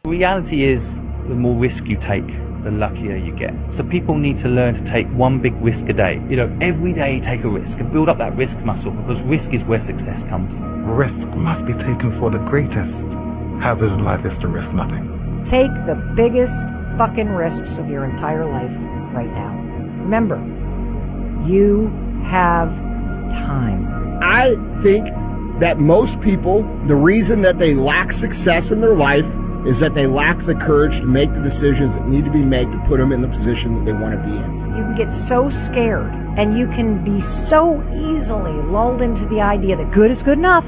The reality is, the more risk you take, the luckier you get. So people need to learn to take one big risk a day. Every day take a risk and build up that risk muscle, because risk is where success comes. Risk must be taken for the greatest. Hazard in life is to risk nothing. Take the biggest fucking risks of your entire life right now. Remember, you have time. I think that most people, the reason that they lack success in their life is that they lack the courage to make the decisions that need to be made to put them in the position that they want to be in. You can get so scared, and you can be so easily lulled into the idea that good is good enough,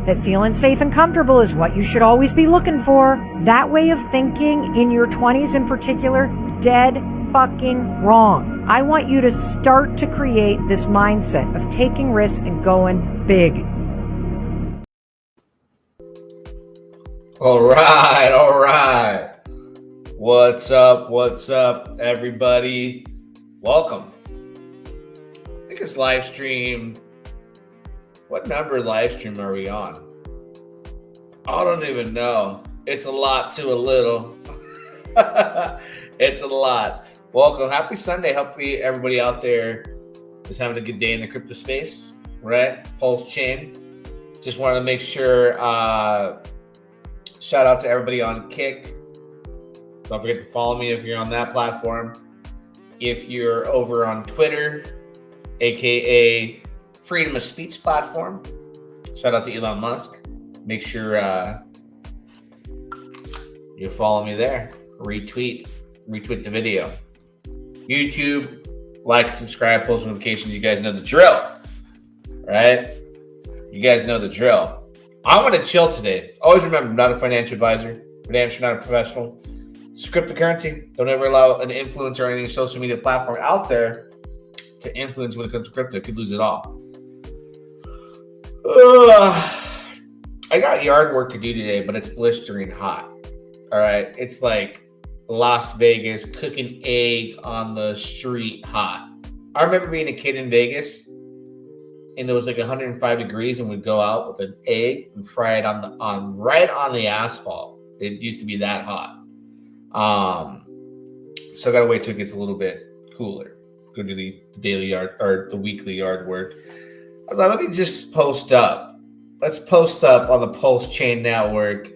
that feeling safe and comfortable is what you should always be looking for. That way of thinking in your 20s in particular, dead fucking wrong. I want you to start to create this mindset of taking risks and going big. All right. What's up, everybody? Welcome. I think it's live stream. What number live stream are we on? I don't even know. It's a lot to a little. It's a lot. Welcome. Happy Sunday. Happy everybody out there is having a good day in the crypto space, right? Pulsechain. Just wanted to make sure, shout out to everybody on Kick. Don't forget to follow me if you're on that platform. If you're over on Twitter, aka Freedom of Speech platform, shout out to Elon Musk. Make sure you follow me there. Retweet the video. YouTube, like, subscribe, post notifications. You guys know the drill, right? You guys know the drill. I'm going to chill today. Always remember, I'm not a financial advisor. For damn sure not a professional. It's cryptocurrency. Don't ever allow an influencer or any social media platform out there to influence when it comes to crypto. Could lose it all. I got yard work to do today, but it's blistering hot. All right. It's like Las Vegas cooking egg on the street hot. I remember being a kid in Vegas, and it was like 105 degrees, and we'd go out with an egg and fry it right on the asphalt. It used to be that hot. So I gotta wait till it gets a little bit cooler. Go to the daily yard or the weekly yard work. I was like, let me just post up. Let's post up on the Pulsechain network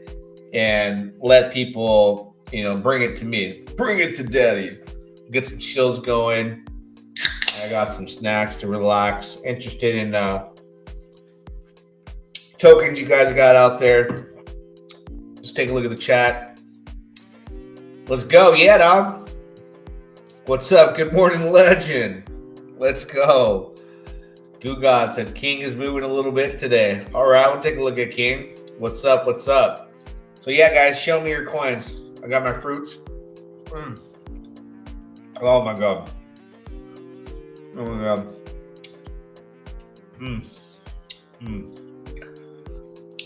and let people, bring it to me. Bring it to daddy. Get some shills going. I got some snacks to relax. Interested in tokens you guys got out there. Just take a look at the chat. Let's go. Yeah, dog. What's up? Good morning, legend. Let's go. Goo God said King is moving a little bit today. All right, we'll take a look at King. What's up? So yeah, guys, show me your coins. I got my fruits. Oh my God. Oh my God.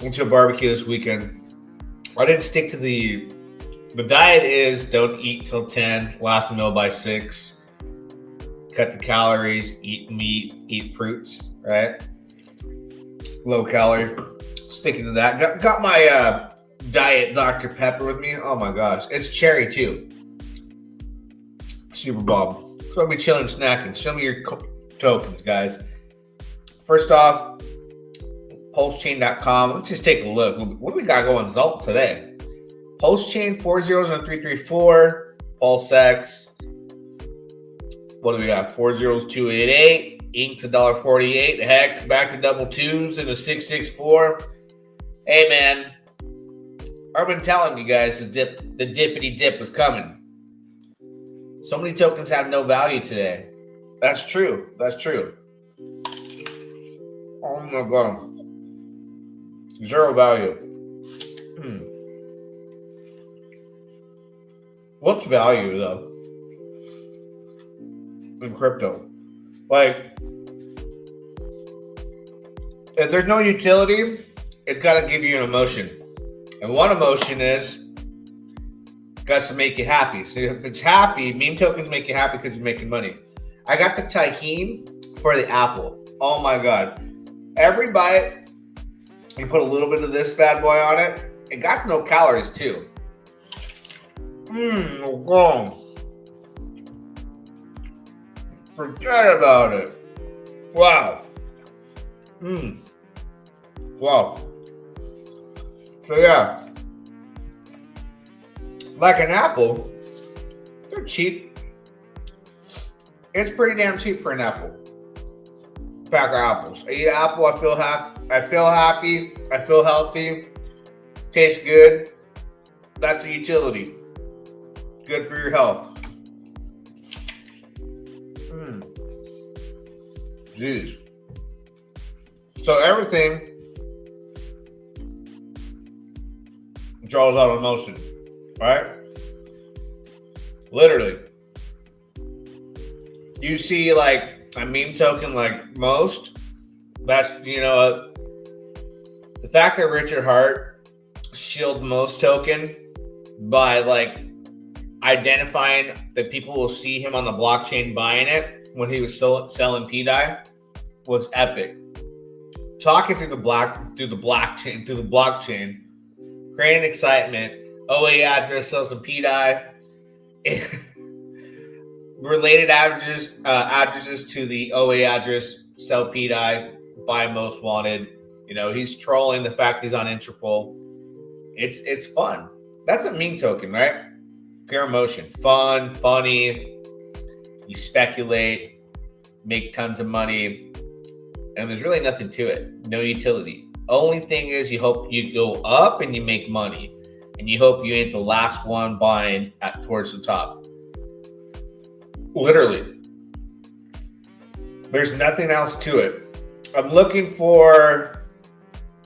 Went to a barbecue this weekend. I didn't stick to the diet is don't eat till 10, last meal by 6, cut the calories, eat meat, eat fruits, right? Low calorie. Sticking to that. Got my diet Dr. Pepper with me. Oh my gosh. It's cherry too. Super bomb. So I'll be chilling, snacking. Show me your tokens, guys. First off, Pulsechain.com. Let's just take a look. What do we got going Zult today? Pulsechain, 4 zeros on 334. PulseX. What do we got? 4 zeros, 288. Ink's $1.48. Hex back to double twos in a 664. Hey man, I've been telling you guys the dippity dip was coming. So many tokens have no value today. That's true. Oh my God. Zero value. What's value though? In crypto? Like, if there's no utility, it's got to give you an emotion. And one emotion is got to make you happy. So if it's happy, meme tokens make you happy because you're making money. I got the tahini for the apple. Oh my God. Every bite, you put a little bit of this bad boy on it. It got no calories too. Wrong. Forget about it. Wow. Wow. So yeah, like an apple, they're cheap. It's pretty damn cheap for an apple. Pack of apples. I eat an apple. I feel happy. I feel healthy. Tastes good. That's the utility. Good for your health. Jeez. So everything draws out emotion, right? Literally. You see like a meme token like most, that's, the fact that Richard Hart shilled most token by like identifying that people will see him on the blockchain buying it when he was still selling PDI was epic. Talking through the blockchain, creating excitement. OA address sells some PDI. Related addresses to the OA address sell PDI. Buy most wanted. He's trolling the fact he's on Interpol. It's fun. That's a meme token, right? Pure emotion, fun, funny. You speculate, make tons of money, and there's really nothing to it. No utility. Only thing is you hope you go up and you make money, and you hope you ain't the last one buying towards the top. Literally. There's nothing else to it. I'm looking for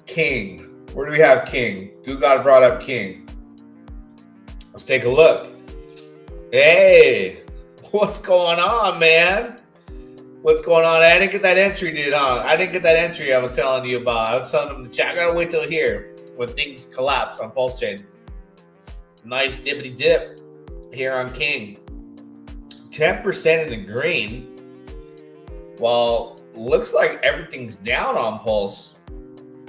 King. Where do we have King? Who got brought up King? Let's take a look. Hey, what's going on, man? What's going on? I didn't get that entry, dude. I didn't get that entry I was telling you about. I was telling them to check. I gotta wait till here when things collapse on Pulsechain. Nice dippity dip here on King. 10% in the green. Well, looks like everything's down on Pulse.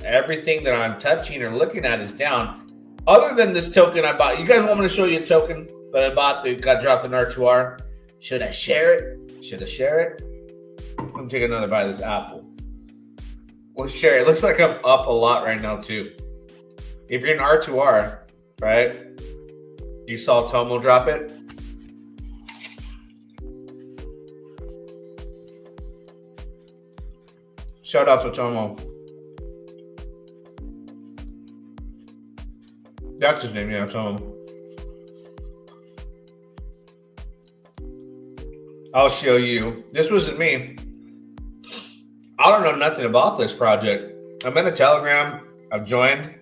Everything that I'm touching or looking at is down. Other than this token I bought. You guys want me to show you a token that I bought that got dropped in R2R? Should I share it? Let me take another bite of this apple. We'll share it. It looks like I'm up a lot right now too. If you're in R2R, right? You saw Tomo drop it. Shout out to Tomo. That's his name, yeah, Tomo. I'll show you. This wasn't me. I don't know nothing about this project. I'm in the Telegram. I've joined.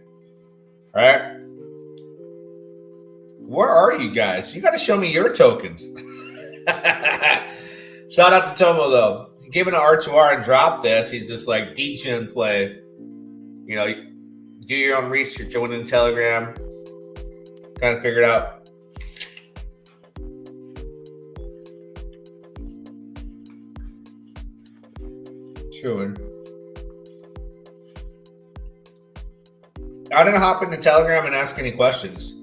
Right? Where are you guys? You got to show me your tokens. Shout out to Tomo, though. He gave it an R2R and dropped this. He's just like, degen play. Do your own research. Join in Telegram. Kind of figure it out. Chewing. I didn't hop into Telegram and ask any questions.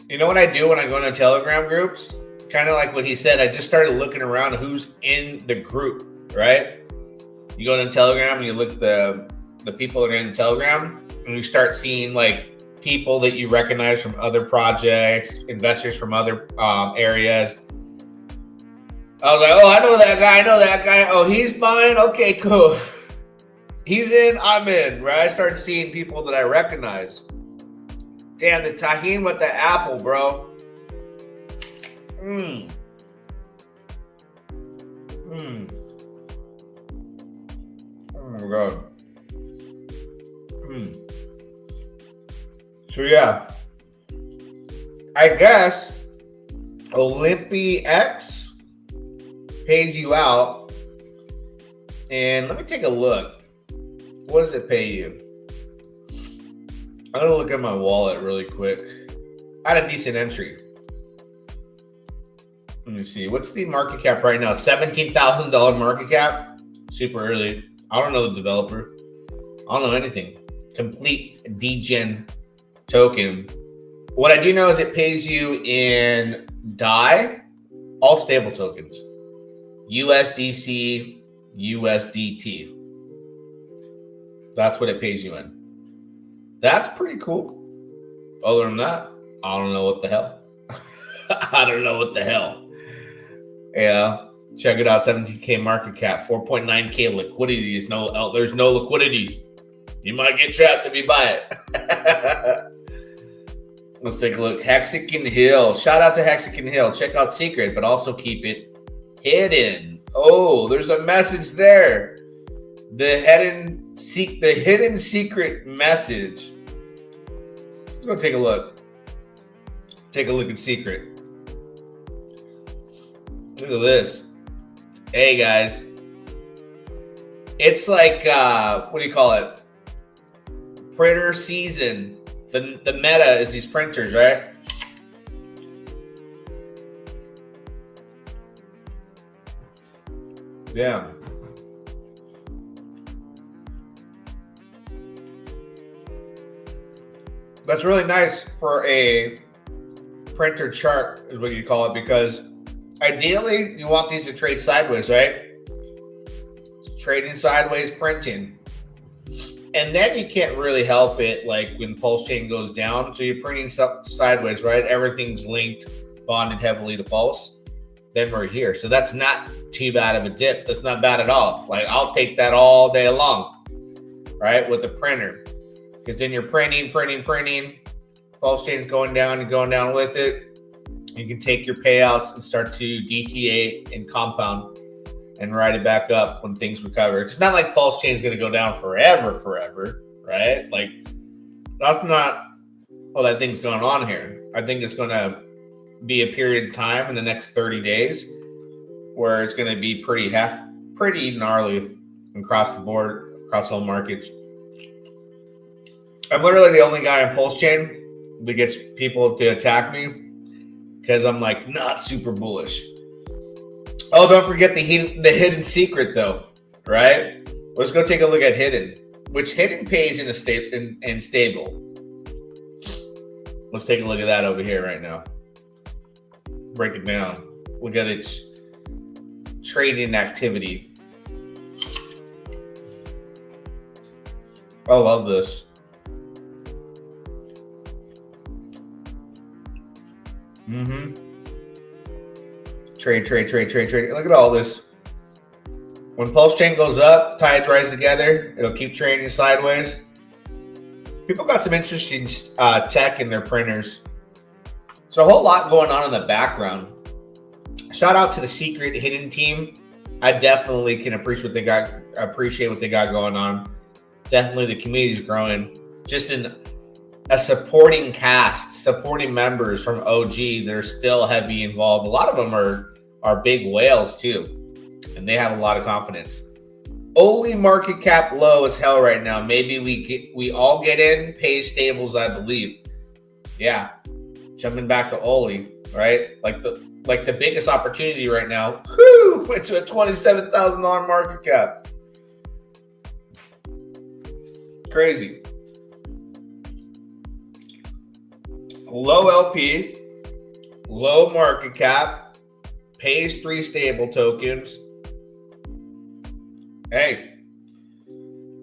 You know what I do when I go into Telegram groups? Kind of like what he said. I just started looking around who's in the group, right? You go into Telegram and you look at the people that are in the Telegram, and you start seeing like people that you recognize from other projects, investors from other areas. I was like, oh, I know that guy. Oh, he's buying? Okay, cool. He's in, I'm in, right? I start seeing people that I recognize. Damn, the tahini with the apple, bro. Oh my God. So yeah, I guess OlympiX pays you out, and let me take a look. What does it pay you? I'm gonna look at my wallet really quick. I had a decent entry. Let me see. What's the market cap right now? $17,000 market cap. Super early. I don't know the developer. I don't know anything. Complete degen token. What I do know is it pays you in DAI, all stable tokens, USDC, USDT. That's what it pays you in. That's pretty cool. Other than that, I don't know what the hell. I don't know what the hell. Yeah, check it out. 17K market cap, 4.9K liquidity. There's no liquidity. You might get trapped if you buy it. Let's take a look. Hexagon Hill. Shout out to Hexagon Hill. Check out Secret, but also keep it hidden. Oh, there's a message there. The hidden secret message. Let's go take a look. Take a look at Secret. Look at this. Hey guys. It's like what do you call it? Printer season. The meta is these printers, right? Yeah. That's really nice for a printer chart, is what you call it, because ideally you want these to trade sideways, right? Trading sideways, printing. And then you can't really help it, like when Pulsechain goes down. So you're printing sideways, right? Everything's linked, bonded heavily to Pulse. Then we're here. So that's not too bad of a dip. That's not bad at all. Like, I'll take that all day long, right? With the printer. Because then you're printing. Pulsechain's going down, you're going down with it. You can take your payouts and start to DCA and compound and ride it back up when things recover. It's not like Pulsechain is going to go down forever, right? Like, that's not all that thing's going on here. I think it's going to be a period of time in the next 30 days where it's going to be pretty gnarly across the board, across all markets. I'm literally the only guy on Pulsechain that gets people to attack me because I'm like not super bullish. Oh, don't forget the hidden secret though, right? Let's go take a look at hidden, which hidden pays in stable. Let's take a look at that over here right now. Break it down. Look at its trading activity. I love this. Trade. Look at all this. When Pulsechain goes up, tides rise together. It'll keep trading sideways. People got some interesting tech in their printers. So a whole lot going on in the background. Shout out to the Secret Hidden team. I definitely can appreciate what they got going on. Definitely the community's growing. Just in a supporting cast, supporting members from OG. They're still heavy involved. A lot of them are big whales too, and they have a lot of confidence. Only market cap low as hell right now. Maybe we all get in, pay stables, I believe. Yeah, jumping back to Oli, right? Like the biggest opportunity right now. Went to a $27,000 market cap. Crazy. Low LP, low market cap, pays 3 stable tokens. Hey,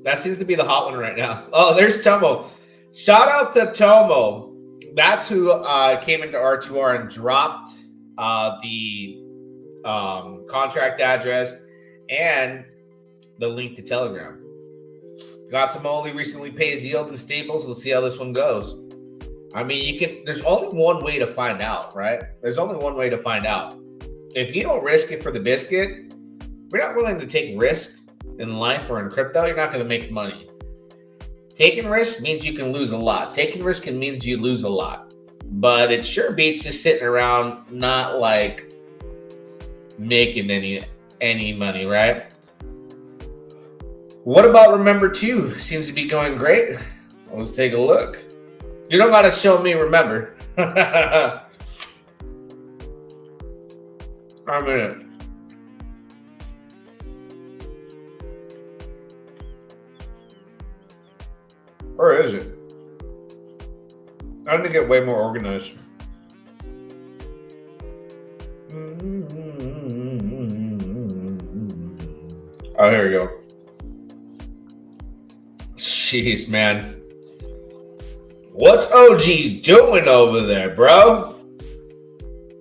that seems to be the hot one right now. Oh, there's Tomo. Shout out to Tomo. That's who came into R2R and dropped the contract address and the link to Telegram. Got some only recently pays yield and staples. We'll see how this one goes. I mean, there's only one way to find out, right? There's only one way to find out. If you don't risk it for the biscuit, if you're not willing to take risk in life or in crypto, you're not going to make money. Taking risk means you can lose a lot. Taking risk means you lose a lot. But it sure beats just sitting around not like making any money, right? What about Remember 2? Seems to be going great. Let's take a look. You don't got to show me Remember. I'm in it. Where is it? I'm gonna get way more organized. Oh, here we go. Jeez, man. What's OG doing over there, bro?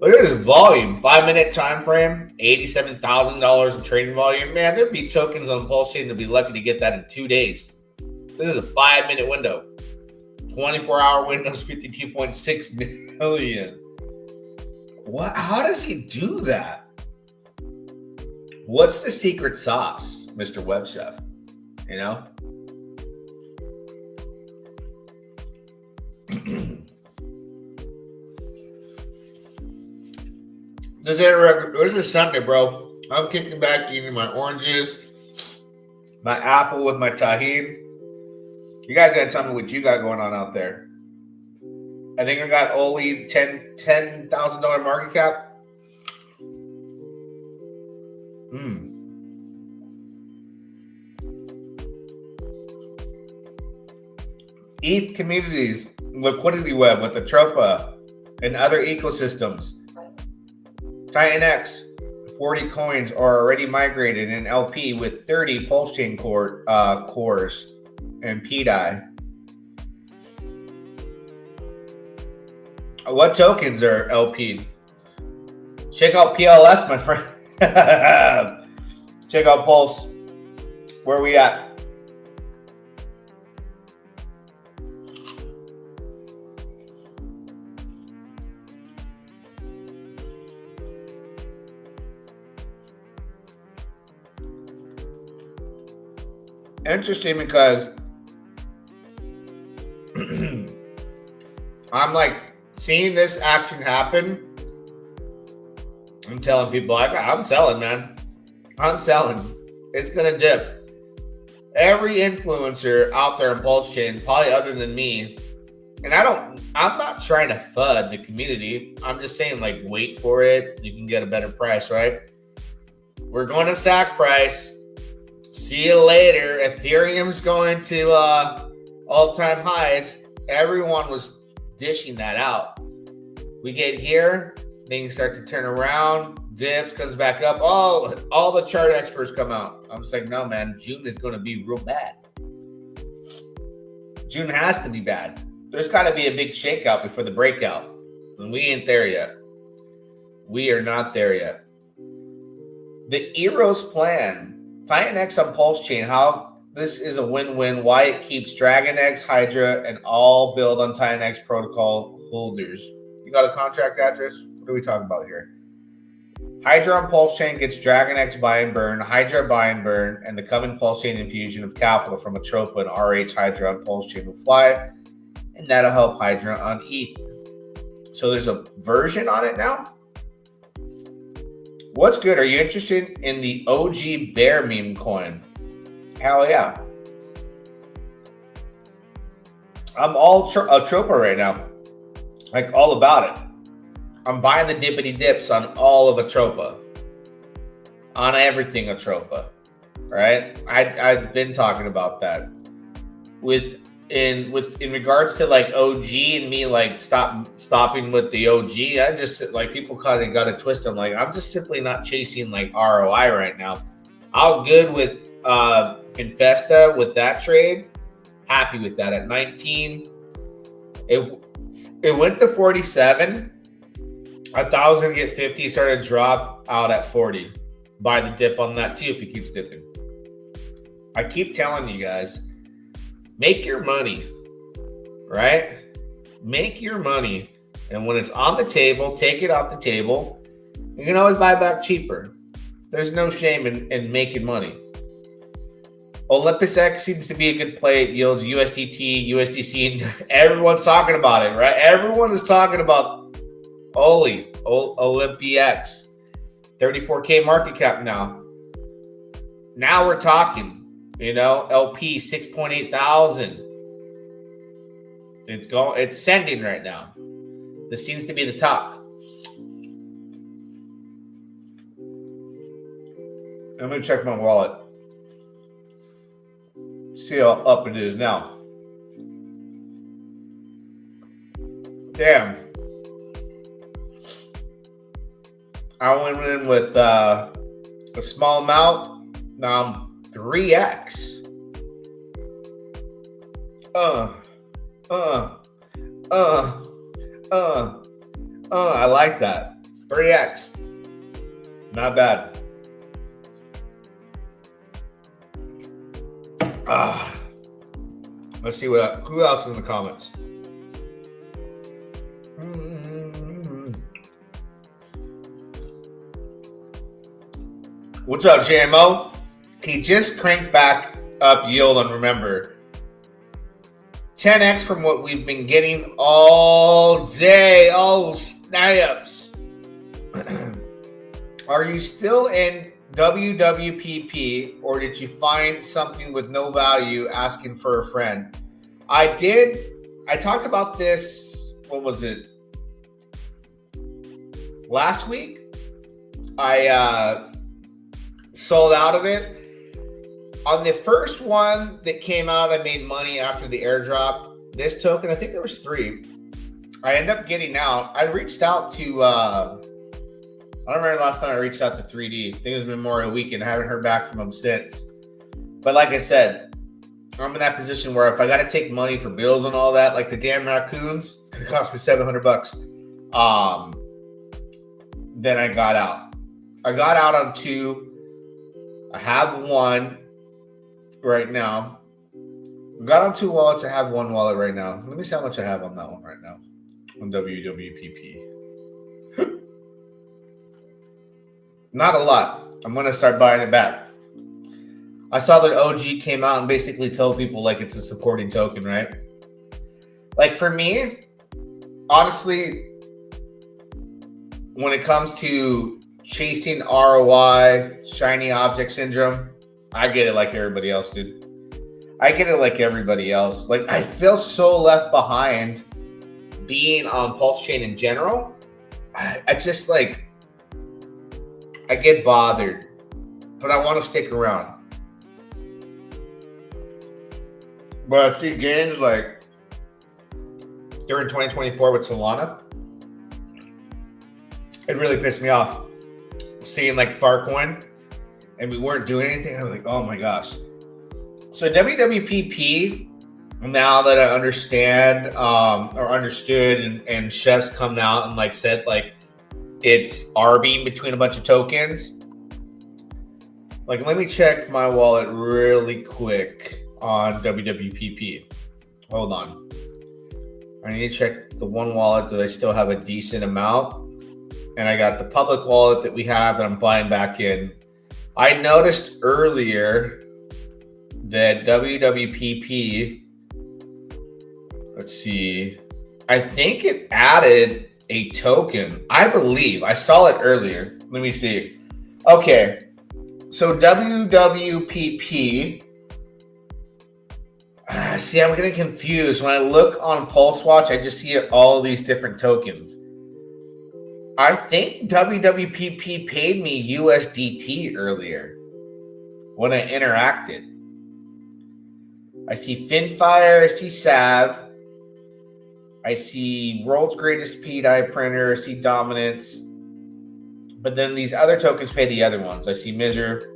Look at this volume. 5-minute time frame, $87,000 in trading volume. Man, there'd be tokens on Pulsechain to be lucky to get that in 2 days. This is a 5-minute window. 24-hour windows, 52.6 million. What? How does he do that? What's the secret sauce, Mr. Web Chef? You know? This is Sunday, bro. I'm kicking back, eating my oranges, my apple with my tahini. You guys gotta tell me what you got going on out there. I think I got only $10,000 market cap. ETH communities, liquidity web with Atropa and other ecosystems. TitanX, 40 coins are already migrated in LP with 30 Pulsechain cores and PDI. What tokens are LP? Check out PLS, my friend. Check out Pulse. Where are we at? Interesting because I'm like seeing this action happen. I'm telling people, I'm selling, man. I'm selling. It's gonna dip. Every influencer out there in Pulsechain, probably other than me, and I'm not trying to FUD the community. I'm just saying, like, wait for it. You can get a better price, right? We're going to sack price. See you later. Ethereum's going to all-time highs. Everyone was dishing that out. We get here, things start to turn around, dips, comes back up. Oh, all the chart experts come out. I'm just like, no, man, June is going to be real bad. June has to be bad. There's got to be a big shakeout before the breakout. And we ain't there yet. We are not there yet. The Eros plan. TitanX on Pulsechain, how this is a win-win, why it keeps DragonX, Hydra, and all build on TitanX protocol holders. You got a contract address? What are we talking about here? Hydra on Pulsechain gets DragonX buy and burn, Hydra buy and burn, and the coming Pulsechain infusion of capital from Atropa and RH Hydra on Pulsechain will fly, and that'll help Hydra on ETH. So there's a version on it now? What's good? Are you interested in the OG bear meme coin? Hell yeah. I'm all Atropa right now. Like, all about it. I'm buying the dippity dips on all of Atropa. On everything Atropa. Right? I've been talking about that. In regards to like OG and me like stopping with the OG, I just like people kind of got a twist. I'm like, I'm just simply not chasing like ROI right now. I was good with Infesta with that trade. Happy with that at 19. It went to 47. I thought I was gonna get 50. Started to drop out at 40. Buy the dip on that too if it keeps dipping. I keep telling you guys. Make your money, right? Make your money. And when it's on the table, take it off the table. You can always buy back cheaper. There's no shame in making money. Olympus X seems to be a good play. It yields USDT, USDC, and everyone's talking about it, right? Everyone is talking about Olympix. 34K market cap now. Now we're talking. You know, LP 6.8 thousand. It's sending right now. This seems to be the top. Let me check my wallet. See how up it is now. Damn. I went in with a small amount. Now I'm 3x. I like that. 3x. Not bad. Let's see who else is in the comments. What's up, JMO? He just cranked back up yield, and remember, 10x from what we've been getting all day. Oh, snaps. Are you still in WWPP, or did you find something with no value asking for a friend? I did. I talked about this, what was it? Last week? I sold out of it. On the first one that came out, I made money after the airdrop. This token, I think there was 3. I ended up getting out. I reached out to, I don't remember the last time I reached out to 3D. I think it was Memorial Weekend. I haven't heard back from them since. But like I said, I'm in that position where if I got to take money for bills and all that, like the damn raccoons, it's going to cost me $700. Then I got out. I got out on 2. I have 1 right now. I got on 2 wallets. I have 1 wallet right now. Let me see how much I have on that one right now on WWPP. Not a lot. I'm going to start buying it back. I saw that OG came out and basically told people like it's a supporting token, right? Like for me, honestly, when it comes to chasing ROI, shiny object syndrome, I get it like everybody else, dude. I get it like everybody else. Like I feel so left behind being on Pulsechain in general. I just like, I get bothered, but I want to stick around. But I see gains like during 2024 with Solana. It really pissed me off seeing like Farcoin and we weren't doing anything. I was like, oh my gosh. So WWPP, now that I understand or understood and chefs come out and like said like it's arbing between a bunch of tokens. Like let me check my wallet really quick on WWPP. Hold on. I need to check the one wallet that I still have a decent amount. And I got the public wallet that we have that I'm buying back in. I noticed earlier that WWPP, let's see, I think it added a token. I believe I saw it earlier. Let me see. Okay, so WWPP. See, I'm getting confused. When I look on PulseWatch, I just see all these different tokens. I think WWPP paid me USDT earlier when I interacted. I see Finfire, I see Sav, I see World's Greatest PDI Printer, I see Dominance, but then these other tokens pay the other ones. I see Miser.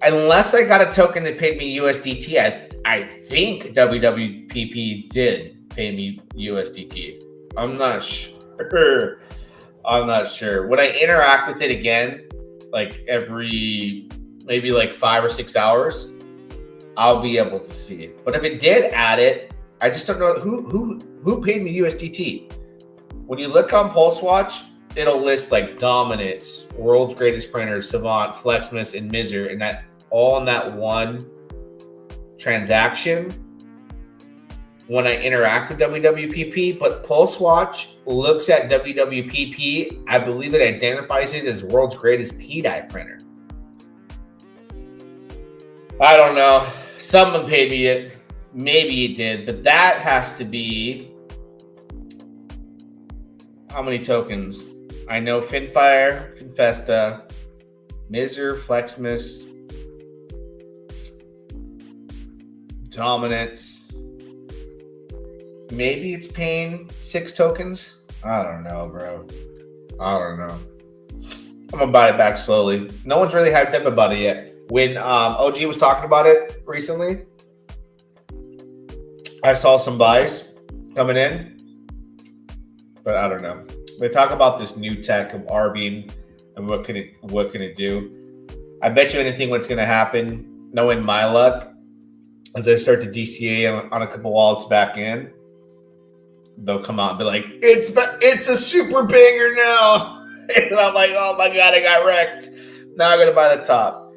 Unless I got a token that paid me USDT, I think WWPP did pay me USDT. I'm not sure. I'm not sure. When I interact with it again, like every maybe like 5 or 6 hours, I'll be able to see it. But if it did add it, I just don't know who paid me USDT. When you look on PulseWatch, it'll list like Dominance, World's Greatest Printer, Savant, Flexmas, and Miser, and that all in that one transaction when I interact with WWPP. But PulseWatch looks at WWPP. I believe it identifies it as World's Greatest PDI Printer. I don't know. Someone paid me it. Maybe it did, but that has to be how many tokens? I know Finfire, Finfesta, Miser, Flexmas, Dominance. maybe it's paying 6 tokens. I don't know, bro. I don't know. I'm gonna buy it back slowly. No one's really hyped up about it yet. When OG was talking about it recently, I saw some buys coming in, but I don't know. They talk about this new tech of arbing and what can it do. I bet you anything what's gonna happen, knowing my luck, as I start to DCA on a couple wallets back in, they'll come out and be like, it's a super banger now. And I'm like, oh my God, I got wrecked. Now I'm gonna buy the top.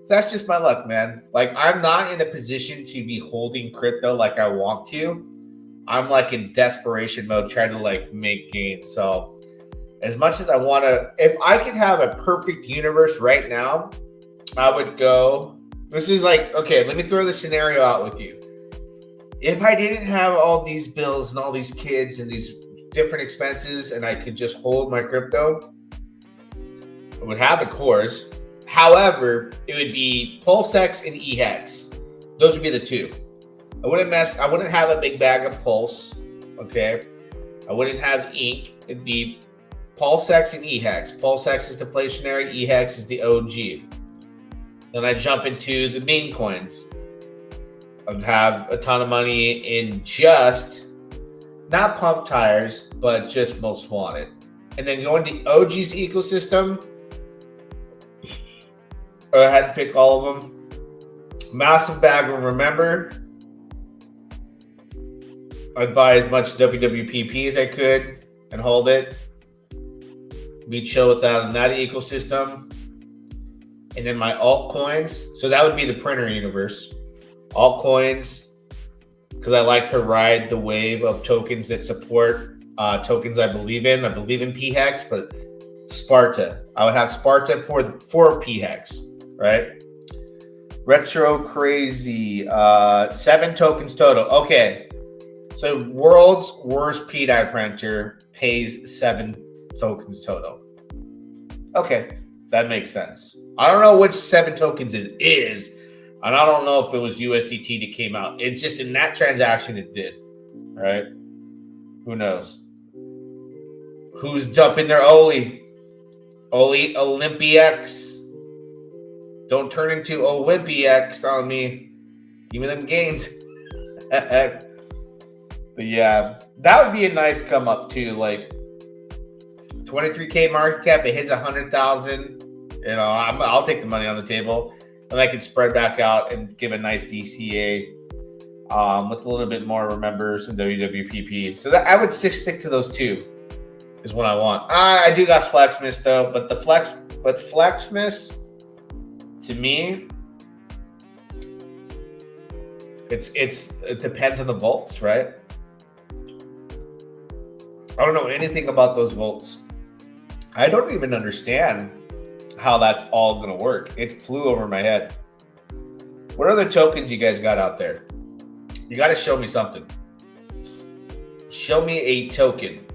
That's just my luck, man. Like, I'm not in a position to be holding crypto like I want to. I'm like in desperation mode, trying to like make gains. So as much as I want to, if I could have a perfect universe right now, I would go. This is like, okay, let me throw the scenario out with you. If I didn't have all these bills and all these kids and these different expenses and I could just hold my crypto, I would have the cores. However, it would be Pulsex and eHex. Those would be the two. I wouldn't have a big bag of Pulse. Okay. I wouldn't have ink. It'd be Pulsex and eHex. Pulsex is deflationary, eHex is the OG. Then I jump into the meme coins. I'd have a ton of money in just not pump tires, but just most wanted. And then go into OG's ecosystem. I had to pick all of them. Massive bag of Remember. I'd buy as much WWPP as I could and hold it. Be chill with that in that ecosystem. And then my altcoins. So that would be the printer universe. Altcoins, because I like to ride the wave of tokens that support tokens I believe in. I believe in PHEX, but Sparta. I would have Sparta for PHEX, right? Retro Crazy, 7 tokens total. Okay, so world's worst PDI printer pays 7 tokens total. Okay, that makes sense. I don't know which 7 tokens it is. And I don't know if it was USDT that came out. It's just in that transaction it did, right? Who knows? Who's dumping their Oli? Oli Olympiax. Don't turn into Olympiax on me. Give me them gains. But yeah, that would be a nice come up too. Like 23K market cap, it hits 100,000. You know, I'll take the money on the table. And I could spread back out and give a nice DCA with a little bit more Remembers and WWPP. So that I would stick to those two is what I want. I do got Flexmas though, but Flexmas to me, it depends on the volts, right? I don't know anything about those volts. I don't even understand how that's all going to work. It flew over my head. What other tokens you guys got out there? You got to show me something. Show me a token.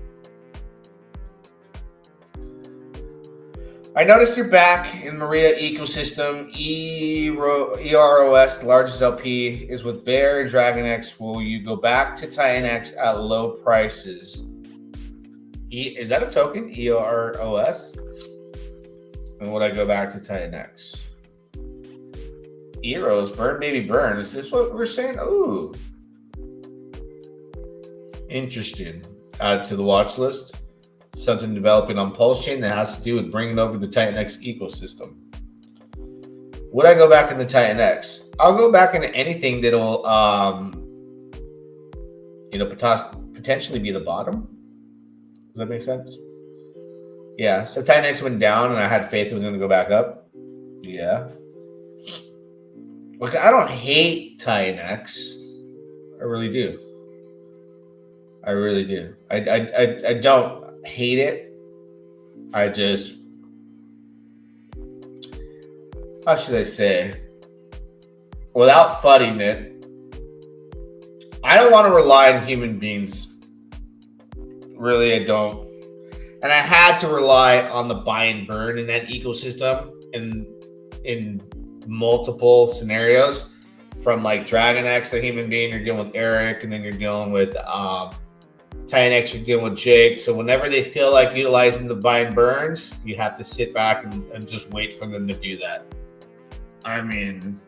I noticed you're back in Maria ecosystem. EROS, the largest LP, is with Bear and Dragon X. Will you go back to Titan X at low prices? Is that a token? EROS? And would I go back to Titan X? Eros, burn, baby, burn. Is this what we're saying? Ooh. Interesting. Add to the watch list. Something developing on Pulsechain that has to do with bringing over the Titan X ecosystem. Would I go back into Titan X? I'll go back into anything that'll, potentially be the bottom. Does that make sense? Yeah, so Titan X went down and I had faith it was going to go back up. Yeah. Look, I don't hate Titan X. I really do. I really do. I don't hate it. I just, how should I say? Without fudding it, I don't want to rely on human beings. Really, I don't. And I had to rely on the buy and burn in that ecosystem in multiple scenarios from like Dragon X, a human being, you're dealing with Eric, and then you're dealing with Titan X, you're dealing with Jake. So whenever they feel like utilizing the bind burns, you have to sit back and just wait for them to do that. I mean,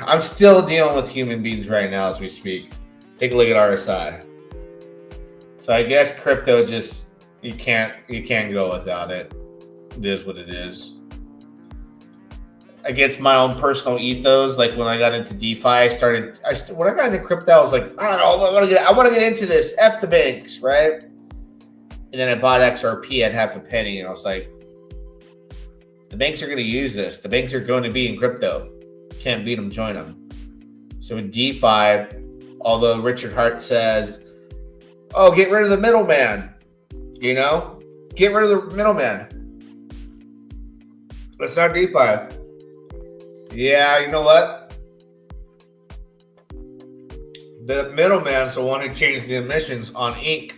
I'm still dealing with human beings right now as we speak. Take a look at RSI. So I guess crypto just you can't go without it. It is what it is. Against my own personal ethos, like when I got into DeFi, when I got into crypto, I was like, I don't know, I want to get into this. F the banks, right? And then I bought XRP at half a penny, and I was like, the banks are going to use this. The banks are going to be in crypto. Can't beat them, join them. So with DeFi, although Richard Hart says, oh, get rid of the middleman, get rid of the middleman. It's not DeFi. Yeah, you know what? The middleman's the one who changed the emissions on ink.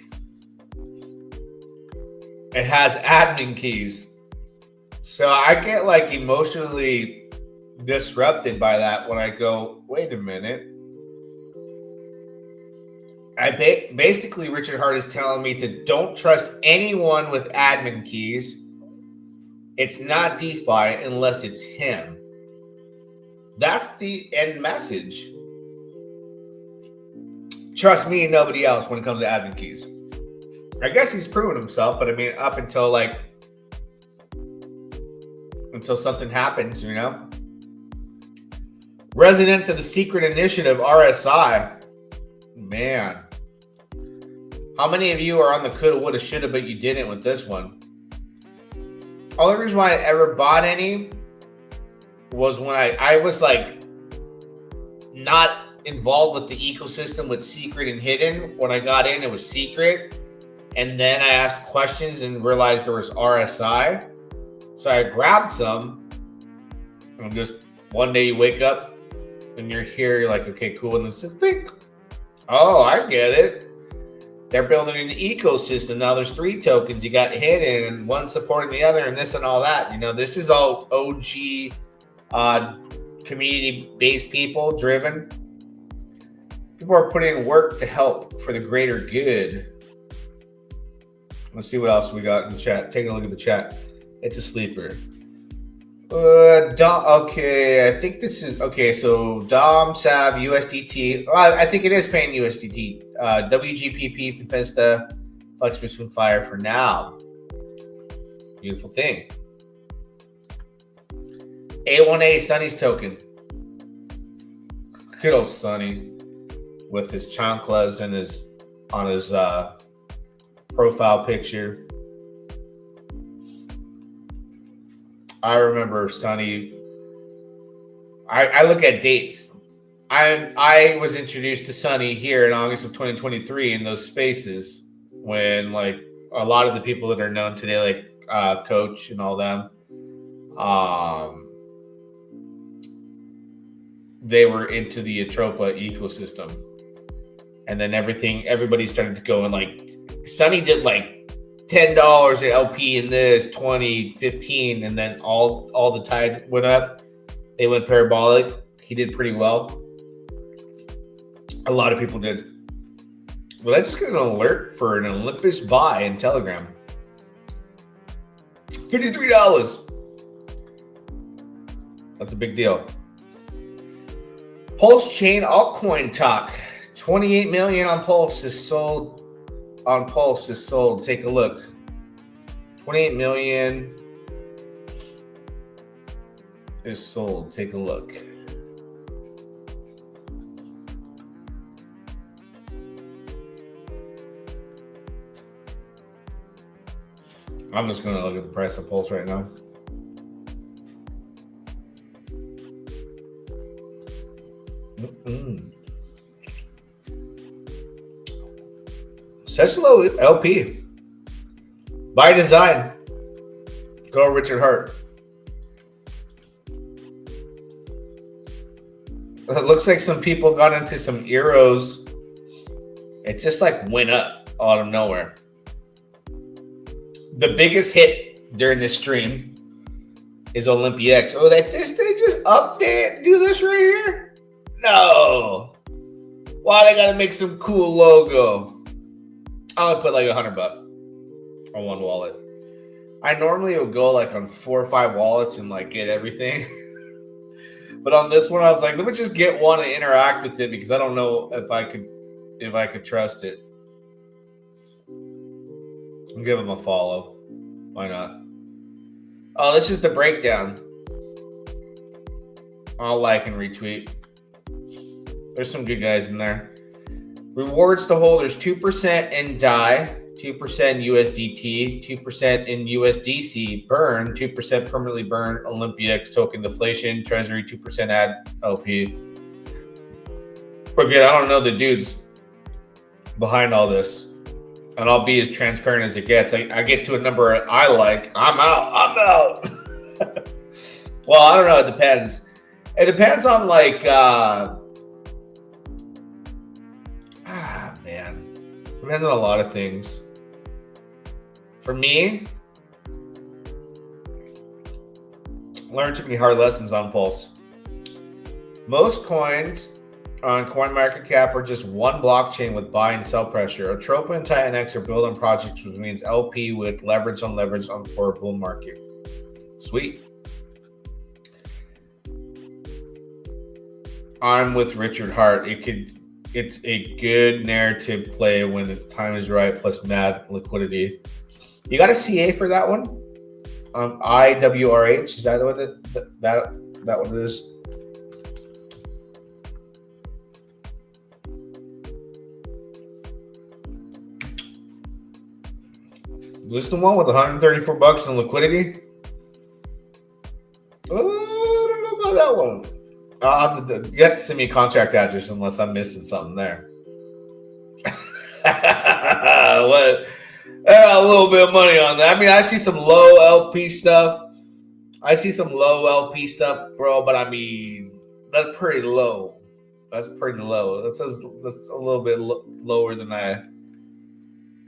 It has admin keys. So I get like emotionally disrupted by that when I go, wait a minute. Basically, Richard Hart is telling me to don't trust anyone with admin keys. It's not DeFi unless it's him. That's the end message. Trust me and nobody else when it comes to admin keys. I guess he's proven himself, but I mean, up until something happens, Residents of the Secret Initiative, RSI. Man. How many of you are on the coulda, woulda, shoulda, but you didn't with this one? Only reason why I ever bought any was when I was like not involved with the ecosystem with secret and hidden. When I got in, it was secret. And then I asked questions and realized there was RSI. So I grabbed some. And just one day you wake up and you're here, you're like, okay, cool. And then think, oh, I get it. They're building an ecosystem. Now there's 3 tokens. You got hidden and one supporting the other and this and all that. This is all OG community-based people driven. People are putting in work to help for the greater good. Let's see what else we got in the chat. Taking a look at the chat. It's a sleeper. Okay, I think this is okay. So Dom Sav USDT. I think it is paying USDT. WGPP Finpesta Flexbus Finfire for now. Beautiful thing. A1A Sunny's token. Good old Sunny with his chanclas and on his profile picture. I remember Sunny. I look at dates. I was introduced to Sunny here in August of 2023 in those spaces when like a lot of the people that are known today, like Coach and all them, they were into the Atropa ecosystem. And then everybody started to go and like Sunny did like $10 at LP in this, 20, 15, and then all the tide went up. They went parabolic. He did pretty well. A lot of people did. But I just got an alert for an Olympus buy in Telegram. $53. That's a big deal. Pulsechain altcoin talk. 28 million on Pulse is sold. On Pulse is sold. Take a look. 28 million is sold. Take a look. I'm just going to look at the price of Pulse right now. Such low LP. By design. Go Richard Hart. It looks like some people got into some Euros. It just like went up out of nowhere. The biggest hit during this stream is OlympiX. Oh, they just update, do this right here? No. Why they gotta make some cool logo? I'll put like $100 on one wallet. I normally would go like on 4 or 5 wallets and like get everything. But on this one, I was like, let me just get one and interact with it because I don't know if I could trust it. I'll give them a follow. Why not? Oh, this is the breakdown. I'll like and retweet. There's some good guys in there. Rewards to holders: 2% in DAI, 2% USDT, 2% in USDC, burn, 2% permanently burn, OlympiX token deflation, treasury, 2% add LP. Again, I don't know the dudes behind all this. And I'll be as transparent as it gets. I get to a number I like, I'm out. Well, I don't know. It depends. It depends on like, man. Depends on a lot of things. For me, learned too many hard lessons on Pulse. Most coins on CoinMarketCap are just one blockchain with buy and sell pressure. Atropa and TitanX are built on projects, which means LP with leverage on for a bull market. Sweet. I'm with Richard Hart. It's a good narrative play when the time is right, plus mad liquidity. You got a CA for that one? IWRH, is that what that one is? Is this the one with $134 in liquidity? I don't know about that one. You have to send me a contract address unless I'm missing something there. What? A little bit of money on that. I mean, I see some low LP stuff. Bro, but I mean, that's pretty low. That's a little bit lower than I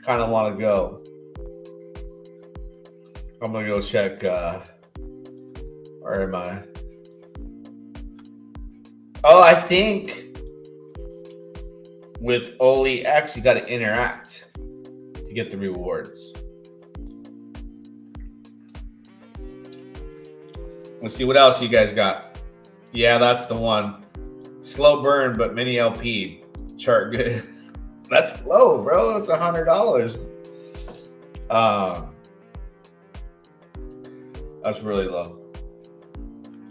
kind of want to go. I'm going to go check, where am I? Oh, I think with OllyX, you got to interact to get the rewards. Let's see what else you guys got. Yeah, that's the one. Slow burn, but mini LP. Chart good. That's low, bro. That's $100. That's really low.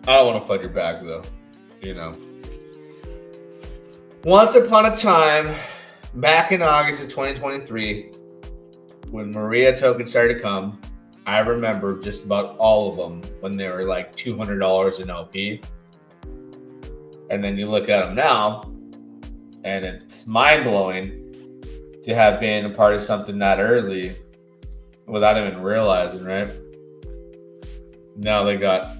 I don't want to FUD your bag though, you know. Once upon a time, back in August of 2023, when Maria tokens started to come, I remember just about all of them when they were like $200 in LP. And then you look at them now, and it's mind-blowing to have been a part of something that early without even realizing, right? Now they got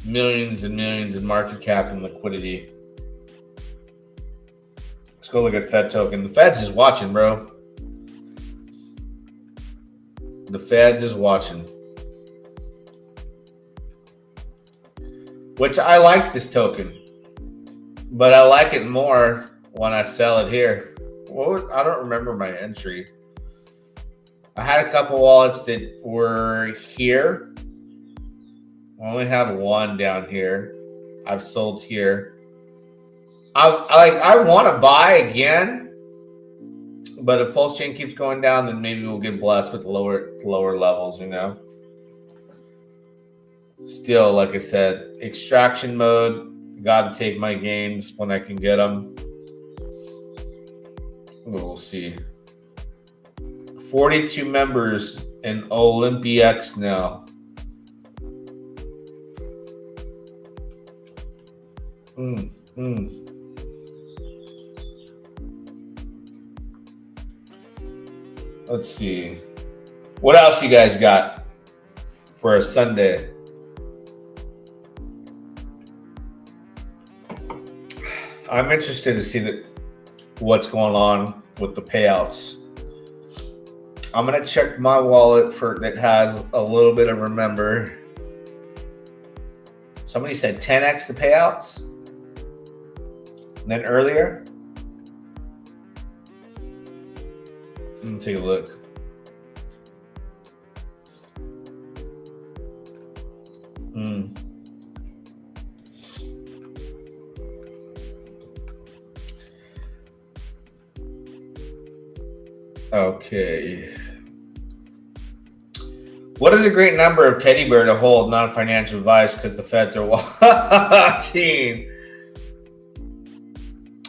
millions and millions in market cap and liquidity. Let's go look at Fed token. The Fed's is watching, bro. The Fed's is watching. Which I like this token. But I like it more when I sell it here. I don't remember my entry. I had a couple wallets that were here. I only had one down here. I've sold here. I want to buy again, but if Pulsechain keeps going down, then maybe we'll get blessed with lower levels, you know. Still, like I said, extraction mode. Got to take my gains when I can get them. We'll see. 42 members in OlympiX now. Let's see. What else you guys got for a Sunday? I'm interested to see what's going on with the payouts. I'm gonna check my wallet that has a little bit of remember. Somebody said 10x the payouts than earlier. Let me take a look. Okay. What is a great number of teddy bear to hold non-financial advice because the feds are watching?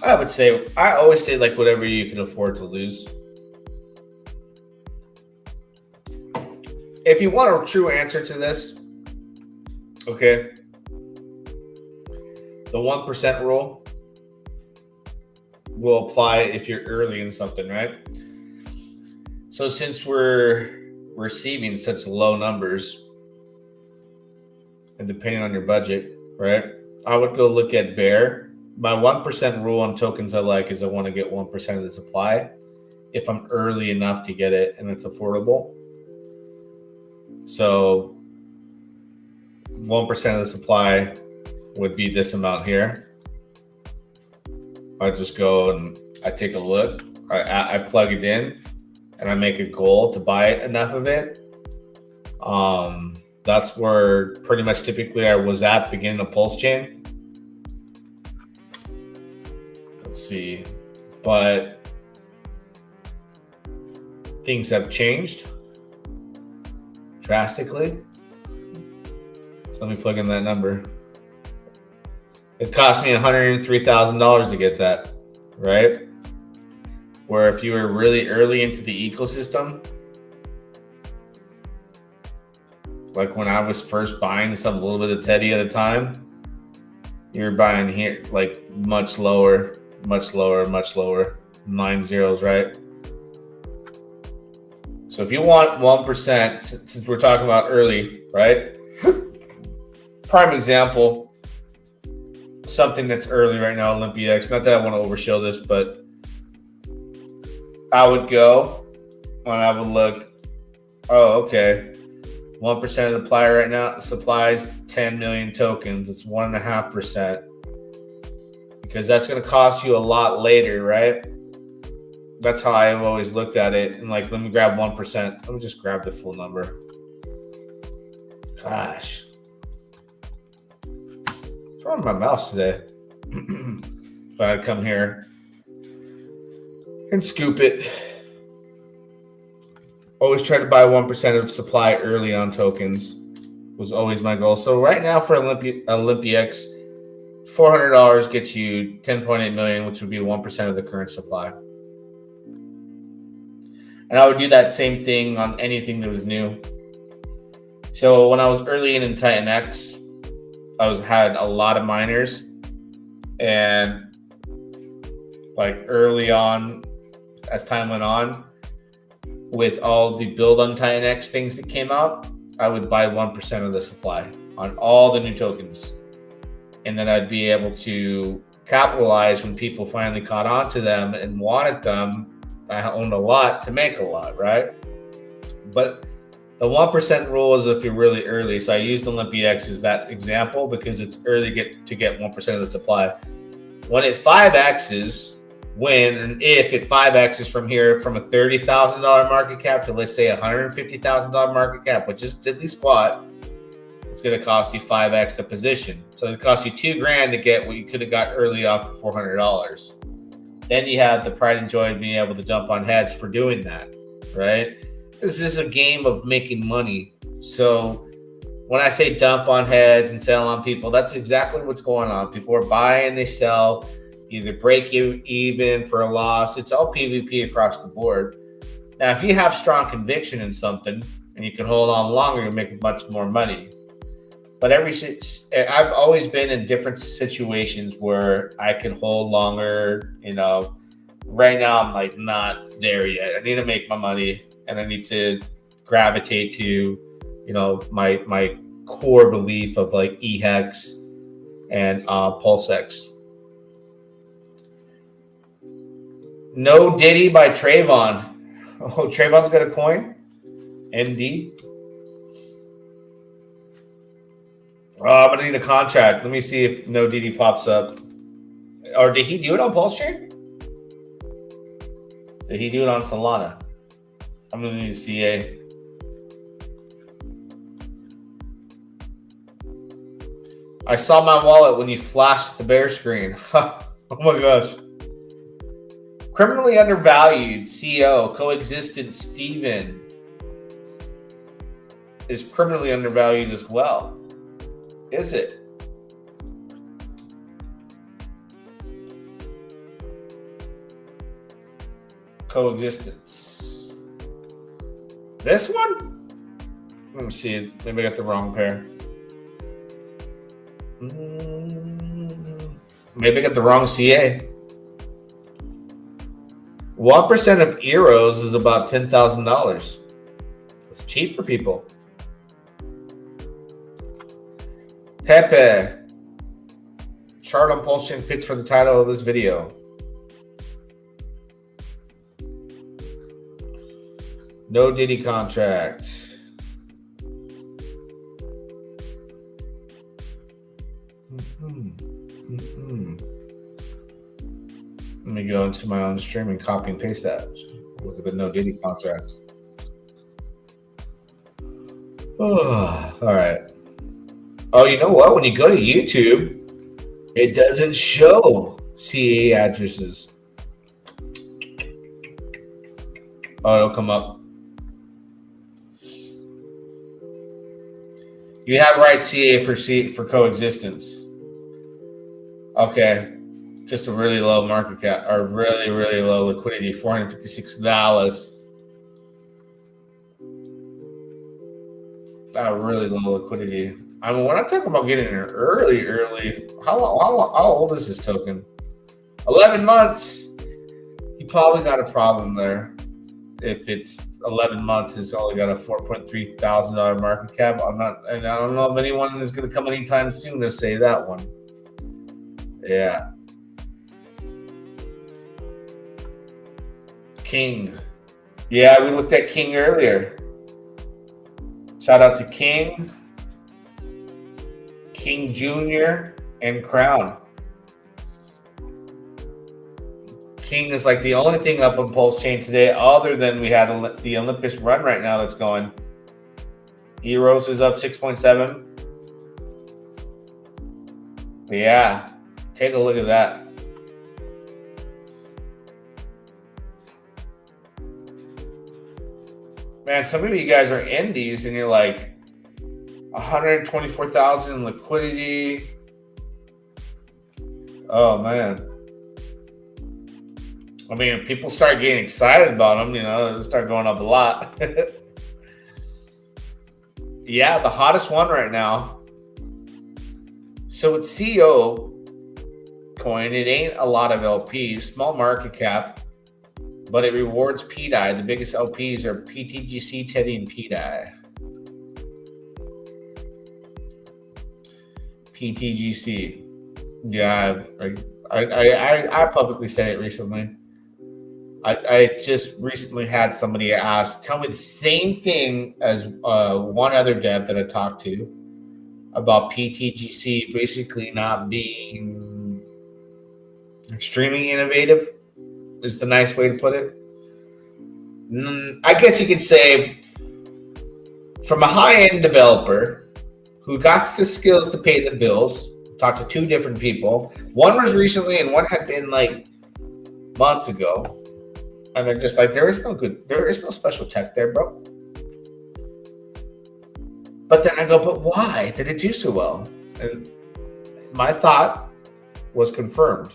I always say like whatever you can afford to lose. If you want a true answer to this, okay, the 1% rule will apply if you're early in something, right? So since we're receiving such low numbers, and depending on your budget, right, I would go look at bear. My 1% rule on tokens I like is I want to get 1% of the supply if I'm early enough to get it and it's affordable. So 1% of the supply would be this amount here. I just go and I take a look. I plug it in and I make a goal to buy enough of it. That's where pretty much typically I was at the beginning of Pulsechain. Let's see. But things have changed drastically. So let me plug in that number. It cost me $103,000 to get that, right? Where if you were really early into the ecosystem, like when I was first buying some a little bit of Teddy at a time, you're buying here like much lower, 9 zeros, right? So if you want 1%, since we're talking about early, right? Prime example, something that's early right now, OlympiaX. Not that I want to overshow this, but I would go and I would look, oh, okay. 1% of the supply right now, supplies 10 million tokens. It's 1.5%. Because that's going to cost you a lot later, right? That's how I've always looked at it. And like, let me grab 1%. Let me just grab the full number. Gosh. What's wrong with my mouse today? But I'd come here and scoop it. Always try to buy 1% of supply early on tokens was always my goal. So right now for OlympiaX, $400 gets you 10.8 million, which would be 1% of the current supply. And I would do that same thing on anything that was new. So when I was early in Titan X, I had a lot of miners, and like early on, as time went on, with all the build on Titan X things that came out, I would buy 1% of the supply on all the new tokens. And then I'd be able to capitalize when people finally caught on to them and wanted them. I owned a lot to make a lot, right? But the 1% rule is if you're really early. So I used OlympiaX as that example because it's early to get 1% of the supply. When it 5x's, when and if it 5x's from here, from a $30,000 market cap to let's say $150,000 market cap, which is diddly squat, it's going to cost you 5x the position. So it costs you $2,000 to get what you could have got early on for $400. Then you have the pride and joy of being able to dump on heads for doing that, right? This is a game of making money. So when I say dump on heads and sell on people, that's exactly what's going on. People are buying, they sell, either break even for a loss. It's all PvP across the board. Now, if you have strong conviction in something and you can hold on longer, you'll make much more money. But I've always been in different situations where I can hold longer. You know, right now I'm like not there yet. I need to make my money, and I need to gravitate to, you know, my core belief of like EHEX and Pulsechain. No Diddy by Trayvon. Oh, Trayvon's got a coin? MD? I'm gonna need a contract. Let me see if no DD pops up. Or did he do it on Pulsechain? Did he do it on Solana? I'm gonna need a CA. I saw my wallet when you flashed the bear screen. Oh my gosh. Criminally undervalued CEO, coexistent Steven is criminally undervalued as well. Is it? Coexistence. This one? Let me see. Maybe I got the wrong pair. Maybe I got the wrong CA. 1% of euros is about $10,000. It's cheap for people. Pepe. Chart on Pulsechain fits for the title of this video. No Diddy contract. Let me go into my own stream and copy and paste that. Look at the no Diddy contract. Oh, all right. Oh, you know what? When you go to YouTube, it doesn't show CA addresses. Oh, it'll come up. You have right CA for coexistence. Okay. Just a really low market cap, or really, really low liquidity, $456. Really low liquidity. I mean, when I talk about getting an early, how old is this token? 11 months. You probably got a problem there. If it's 11 months, it's only got a $4.3 thousand market cap. I don't know if anyone is going to come anytime soon to say that one. Yeah. King. Yeah, we looked at King earlier. Shout out to King, King Jr., and Crown. King is like the only thing up on Pulsechain today, other than we had the Olympus run right now that's going. Eros is up 6.7. Yeah, take a look at that. Man, some of you guys are in these and you're like 124,000 in liquidity. Oh man. I mean, if people start getting excited about them, you know, it'll start going up a lot. Yeah, the hottest one right now. So it's CO coin. It ain't a lot of LPs, small market cap. But it rewards PDI. The biggest LPs are PTGC, Teddy, and PDI. PTGC. Yeah, I publicly said it recently. I just recently had somebody ask, tell me the same thing as one other dev that I talked to about PTGC basically not being extremely innovative. Is the nice way to put it. I guess you could say from a high-end developer who got the skills to pay the bills, talked to two different people. One was recently and one had been like months ago. And they're just like, there is no special tech there, bro. But then I go, but why did it do so well? And my thought was confirmed.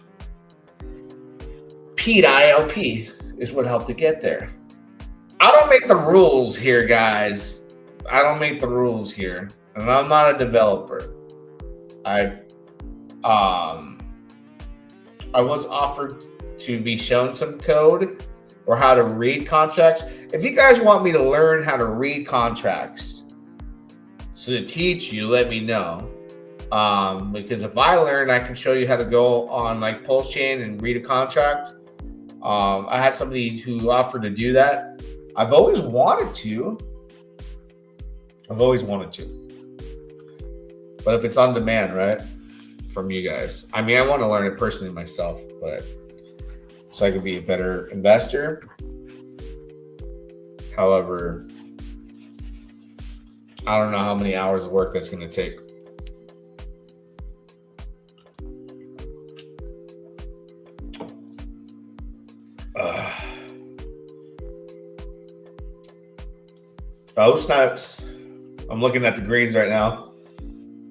PDI is what helped to get there. I don't make the rules here, guys. I don't make the rules here. And I'm not a developer. I was offered to be shown some code or how to read contracts. If you guys want me to learn how to read contracts, so to teach you, let me know. Because if I learn, I can show you how to go on like Pulsechain and read a contract. I had somebody who offered to do that. I've always wanted to. But if it's on demand, right, from you guys, I mean, I want to learn it personally myself, but so I can be a better investor. However, I don't know how many hours of work that's going to take. Oh, snaps. I'm looking at the greens right now.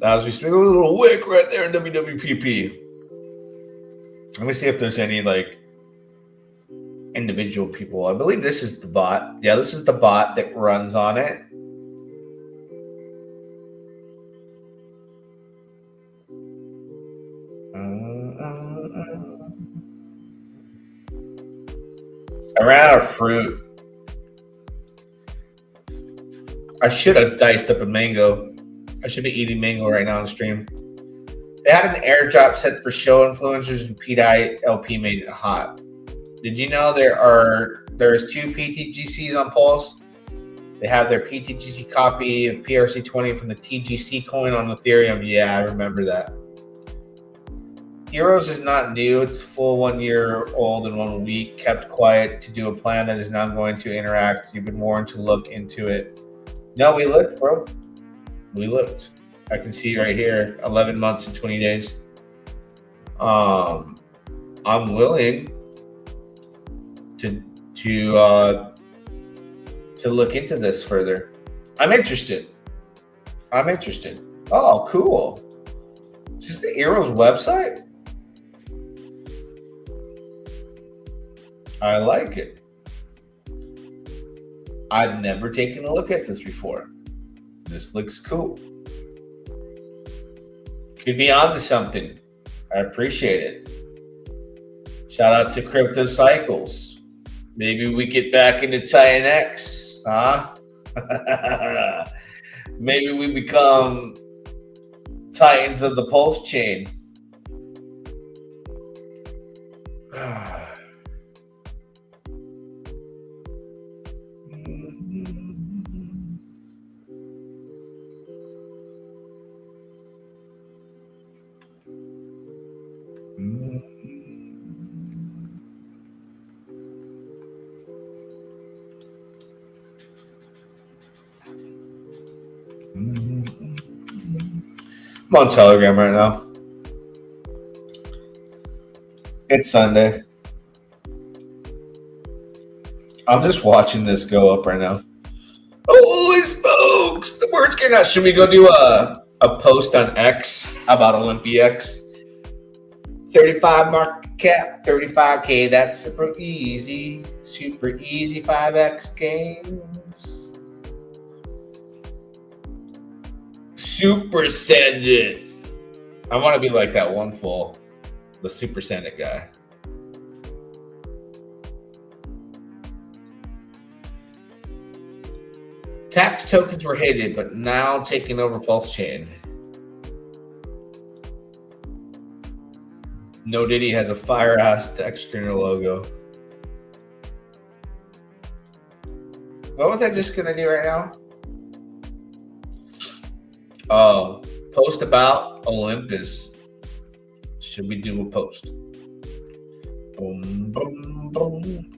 As we speak, a little wick right there in WWPP. Let me see if there's any like individual people. I believe this is the bot. Yeah, this is the bot that runs on it. I ran out of fruit. I should have diced up a mango. I should be eating mango right now on stream. They had an airdrop set for show influencers and PDI LP made it hot. Did you know there's 2 PTGCs on Pulse? They have their PTGC copy of PRC20 from the TGC coin on Ethereum. Yeah, I remember that. Heroes is not new. It's full 1 year old in 1 week. Kept quiet to do a plan that is now going to interact. You've been warned to look into it. No, we looked, bro. We looked. I can see right here, 11 months and 20 days. I'm willing to look into this further. I'm interested. Oh, cool. Is this the Heroes website? I like it. I've never taken a look at this before. This looks cool. Could be onto something. I appreciate it. Shout out to Crypto Cycles. Maybe we get back into Titan X, huh? Maybe we become Titans of the Pulsechain. I'm on Telegram right now. It's Sunday. I'm just watching this go up right now. Holy smokes! The word's getting out. Should we go do a post on X about Olympiax? 35 market cap, 35K. That's super easy. Super easy 5X gains. Super Send It. I want to be like that one fool, the Super Send It guy. Tax tokens were hated, but now taking over Pulsechain. No Diddy has a fire ass external logo. What was I just gonna do right now? Oh, post about Olympus. Should we do a post? Boom, boom, boom.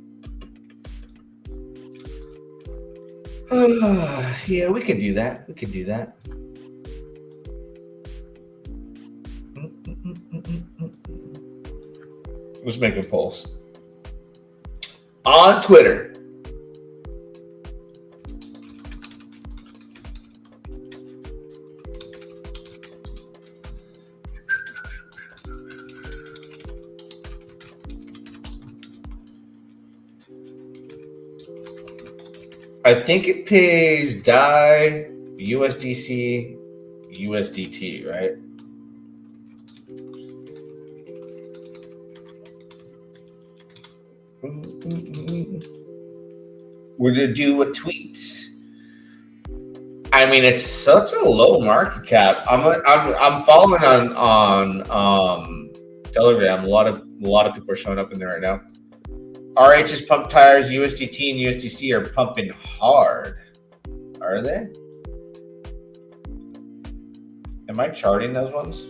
Yeah, we can do that. Let's make a post on Twitter. I think it pays DAI, USDC, USDT, right? We're gonna do a tweet. I mean, it's such a low market cap. I'm following on Telegram. A lot of people are showing up in there right now. RH's pump tires, USDT and USDC are pumping hard. Are they? Am I charting those ones?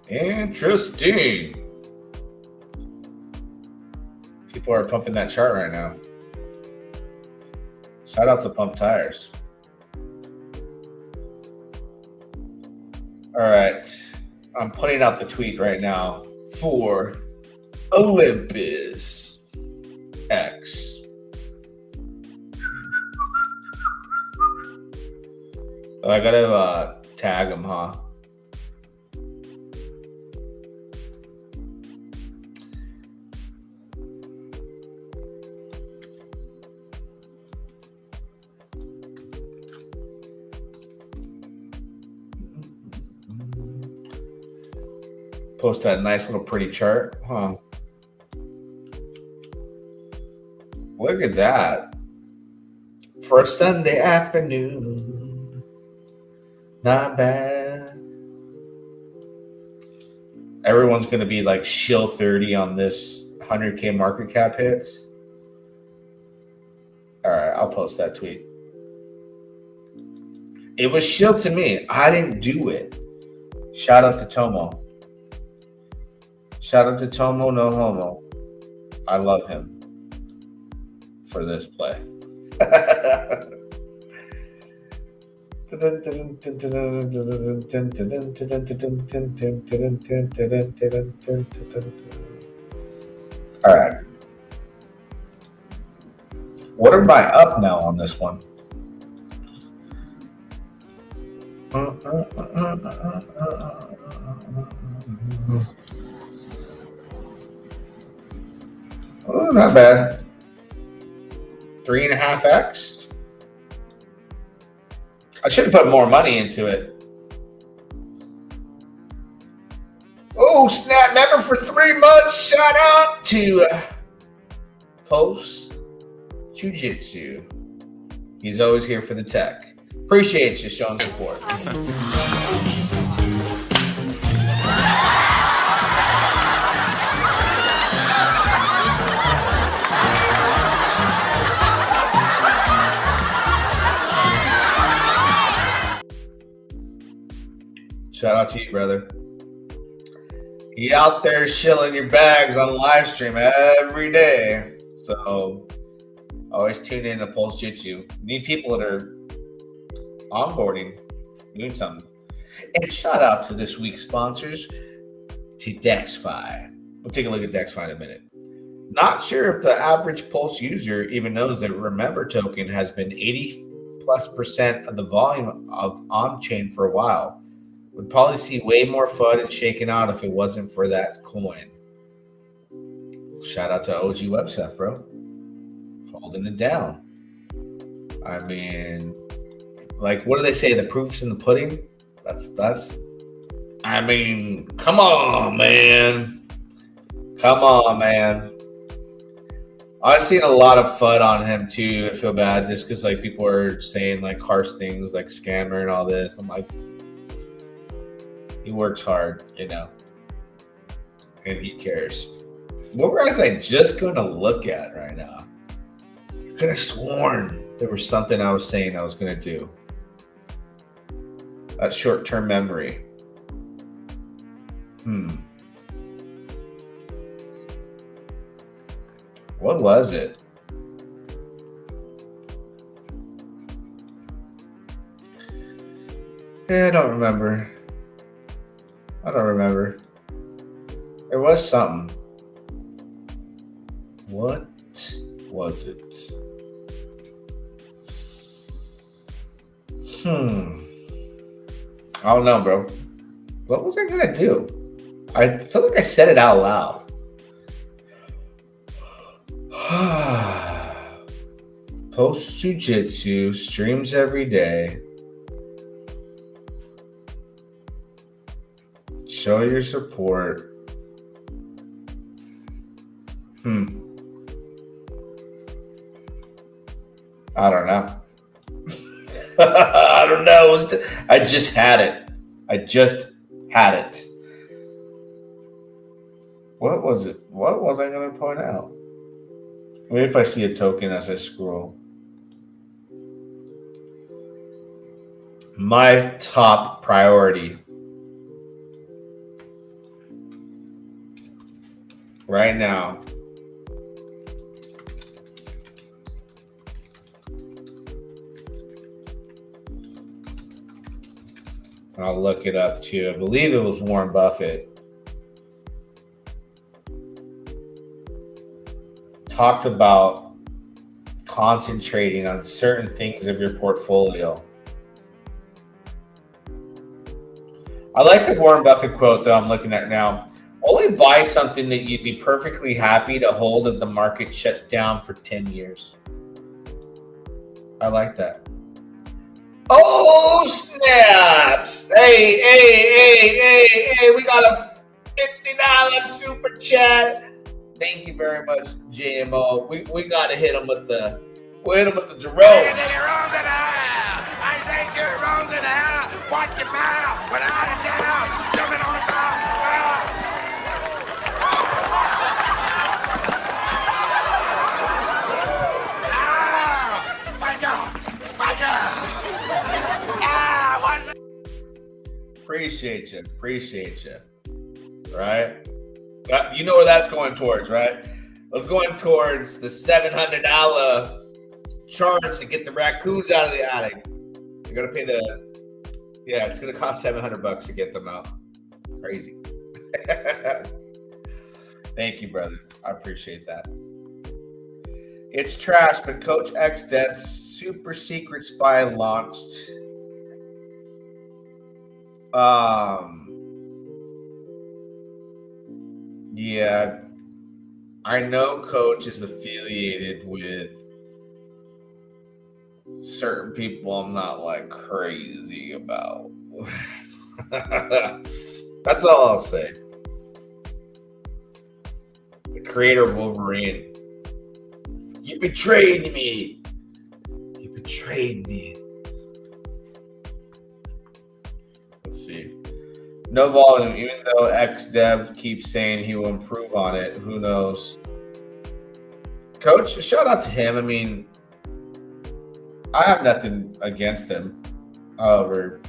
Interesting. People are pumping that chart right now. Shout out to Pump Tires. All right. I'm putting out the tweet right now for Olympus X. Oh, I gotta tag him, huh? Post that nice little pretty chart, huh? Look at that. For a Sunday afternoon. Not bad. Everyone's going to be like Shill 30 on this 100K market cap hits. All right, I'll post that tweet. It was Shill to me. I didn't do it. Shout out to Tomo. Shout out to Tomo No Homo. I love him for this play. All right. What am I up now on this one? Oh, not bad. 3.5x. I should have put more money into it. Oh, snap member for 3 months. Shout out to Post Jiu-Jitsu. He's always here for the tech. Appreciate you showing support. Shout out to you, brother. You out there shilling your bags on live stream every day. So always tune in to Pulse Jitsu. Need people that are onboarding, doing something. And shout out to this week's sponsors, to DexFi. We'll take a look at DexFi in a minute. Not sure if the average Pulse user even knows that Remember token has been 80+% of the volume of on-chain for a while. Would probably see way more FUD and shaken out if it wasn't for that coin. Shout out to OG Webstuff, bro. Holding it down. I mean, like, what do they say? The proof's in the pudding? That's. I mean, come on, man. Come on, man. I've seen a lot of FUD on him too. I feel bad just because like people are saying like harsh things like scammer and all this. I'm like, he works hard, you know, and he cares. What was I just going to look at right now? I could have sworn there was something I was saying I was going to do. That short-term memory. What was it? Yeah, I don't remember. There was something. What was it? I don't know, bro. What was I gonna do? I feel like I said it out loud. Post Jiu-Jitsu, streams every day. Show your support. I don't know. I don't know. I just had it. What was it? What was I going to point out? Maybe if I see a token as I scroll. My top priority right now I'll look it up too. I believe it was Warren Buffett. Talked about concentrating on certain things of your portfolio. I like the Warren Buffett quote that I'm looking at now. Only buy something that you'd be perfectly happy to hold if the market shut down for 10 years. I like that. Oh, snaps. Hey, we got a $50 super chat. Thank you very much, JMO. We got to hit him with the Jerome. I think you're wrong in the hell. Watch your mouth. Without a doubt. Jumping on the top. Appreciate you. Right? You know where that's going towards, right? That's going towards the $700 charge to get the raccoons out of the attic. You're gonna pay it's gonna cost $700 to get them out. Crazy. Thank you, brother. I appreciate that. It's trash, but Coach X Death's super secret spy launched. Yeah, I know Coach is affiliated with certain people I'm not like crazy about. That's all I'll say. The creator of Wolverine. You betrayed me. Let's see. No volume, even though XDev keeps saying he will improve on it. Who knows? Coach, shout out to him. I mean, I have nothing against him. However,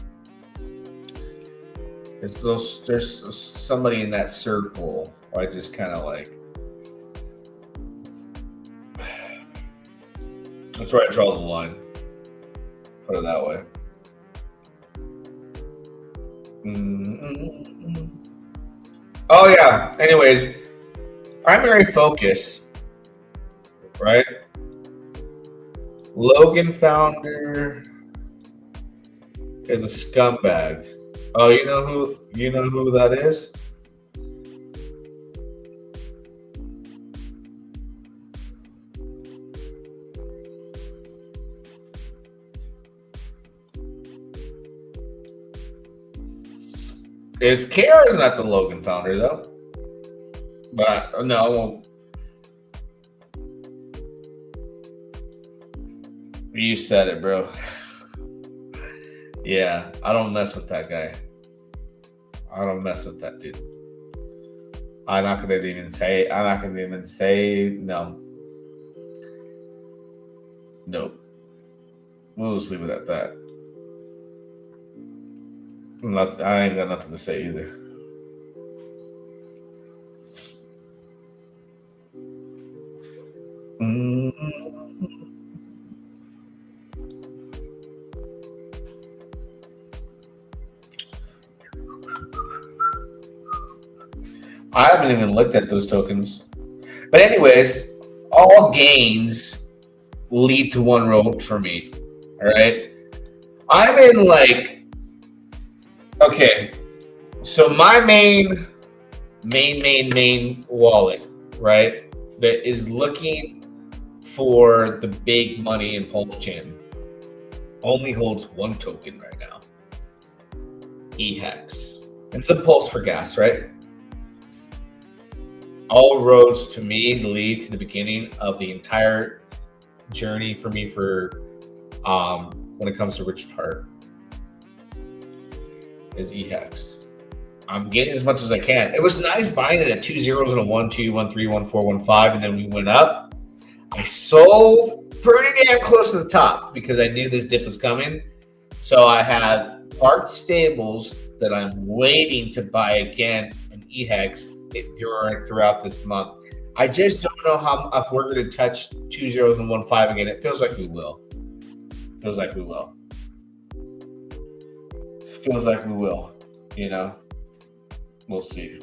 there's somebody in that circle who I just kind of like. That's where I draw the line. Put it that way. Oh yeah. Anyways, primary focus, right? Logan founder is a scumbag. Oh, you know who that is? Is Kara is not the Logan founder though. But no, I won't. You said it, bro. Yeah, I don't mess with that guy. I don't mess with that dude. I'm not gonna even say no. Nope. We'll just leave it at that. I ain't got nothing to say either. I haven't even looked at those tokens. But anyways, all gains lead to one road for me. All right. I'm in like, okay, so my main wallet, right, that is looking for the big money in Pulsechain only holds one token right now. EHEX. It's a pulse for gas, right? All roads to me lead to the beginning of the entire journey for me for when it comes to Richard Hart is EHEX. I'm getting as much as I can. It was nice buying it at 2 zeros and a 1, 2, 1, 3, 1, 4, 1, 5, and then we went up. I sold pretty damn close to the top because I knew this dip was coming. So I have parked stables that I'm waiting to buy again in EHEX throughout this month. I just don't know if we're going to touch 2 zeros and 1, 5 again. It feels like we will. Feels like we will. Feels like we will. You know, we'll see.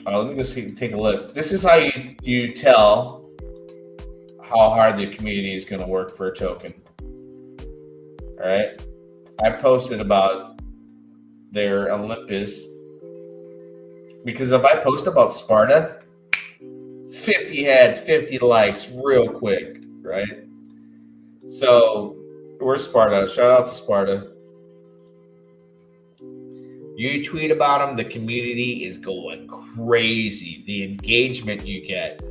Let me just take a look. This is how you tell how hard the community is going to work for a token. All right. I posted about their Olympus because if I post about Sparta, 50 heads, 50 likes real quick, right? So where's Sparta? Shout out to Sparta. You tweet about them, the community is going crazy. The engagement you get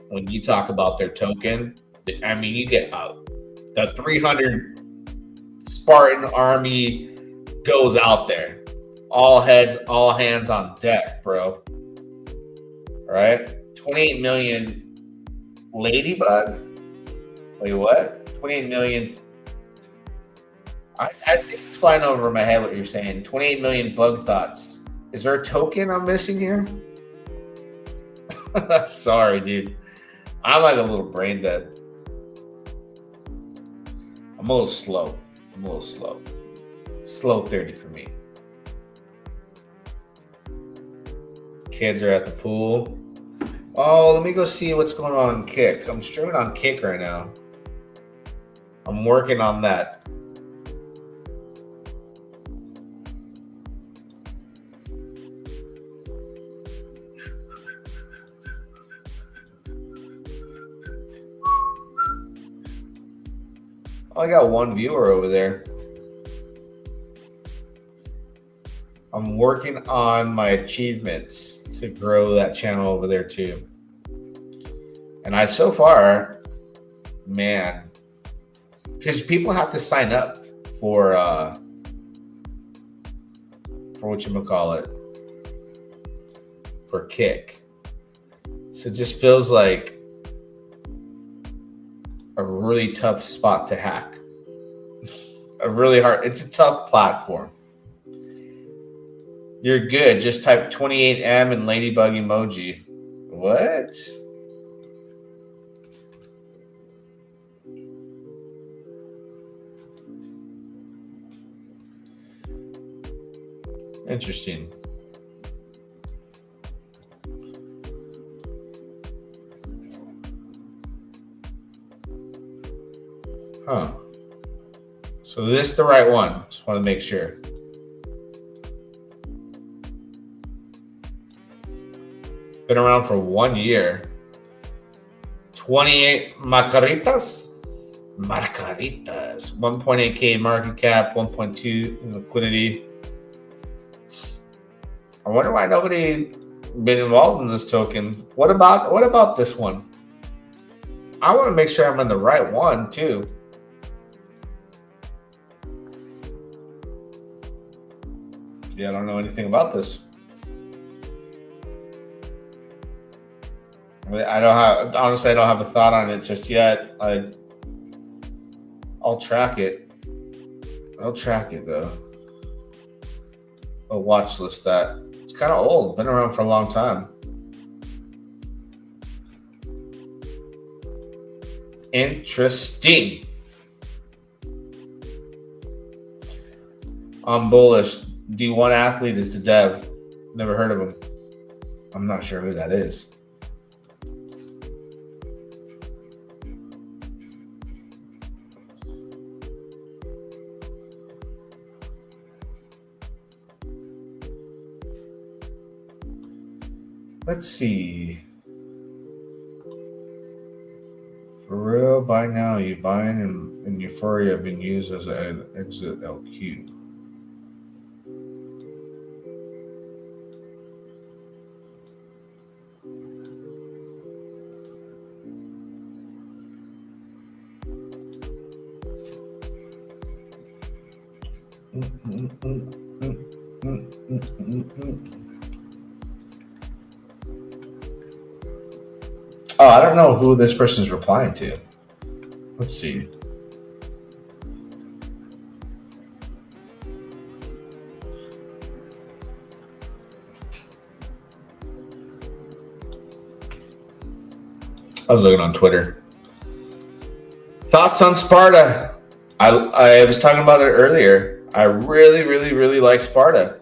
when you talk about their token, I mean, you get the 300 Spartan army goes out there. All heads, all hands on deck, bro. All right? 28 million Ladybug? Wait, what? 28 million. I think it's flying over my head what you're saying. 28 million bug thoughts. Is there a token I'm missing here? Sorry, dude. I'm like a little brain dead. I'm a little slow. Slow 30 for me. Kids are at the pool. Oh, let me go see what's going on in Kick. I'm streaming on Kick right now. I'm working on that. Oh, I got one viewer over there. I'm working on my achievements to grow that channel over there too. And so far, man, because people have to sign up for whatchamacallit, for Kick. So it just feels like a really tough spot to hack. It's a tough platform. You're good. Just type 28M and ladybug emoji. What? Interesting. Huh. So this is the right one. Just want to make sure. Been around for 1 year. 28 margaritas. 1.8K market cap, 1.2 in liquidity. I wonder why nobody been involved in this token. What about this one? I want to make sure I'm in the right one too. Yeah, I don't know anything about this. I don't have a thought on it just yet. I'll track it. I'll track it though. I'll watch list that. It's kind of old. Been around for a long time. Interesting. I'm bullish. D1 athlete is the dev. Never heard of him. I'm not sure who that is. Let's see. For real, buy now. You buying in Euphoria being used as an exit LQ. Oh, I don't know who this person's replying to. Let's see. I was looking on Twitter. Thoughts on Sparta? I was talking about it earlier. I really like Sparta.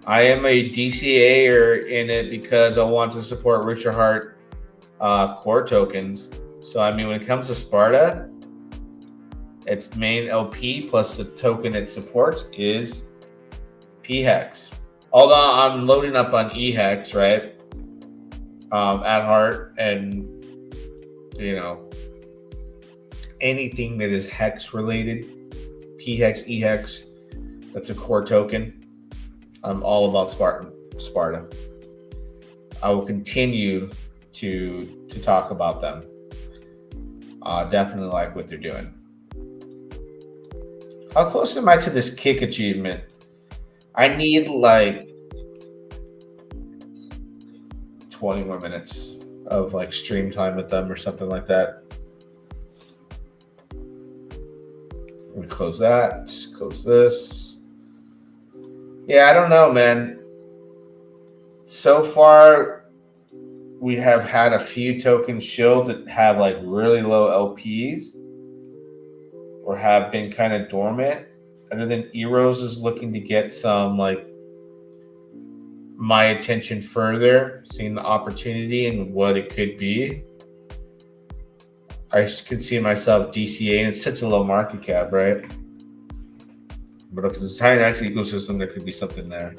I am a DCA'er in it because I want to support Richard Hart core tokens. So, I mean, when it comes to Sparta, its main LP plus the token it supports is PHEX. Although I'm loading up on EHEX, right? At heart, and you know, anything that is hex related, PHEX, EHEX, that's a core token. I'm all about Sparta. I will continue to talk about them. Definitely like what they're doing. How close am I to this kick achievement? I need like 20 more minutes of like stream time with them or something like that. We close that, close this. Yeah, I don't know, man. So far, we have had a few tokens Shill that have like really low LPs or have been kind of dormant. Other than Eros is looking to get some like my attention further, seeing the opportunity and what it could be. I could see myself DCA, and it's such a low market cap, right? But if it's a tiny X ecosystem, there could be something there.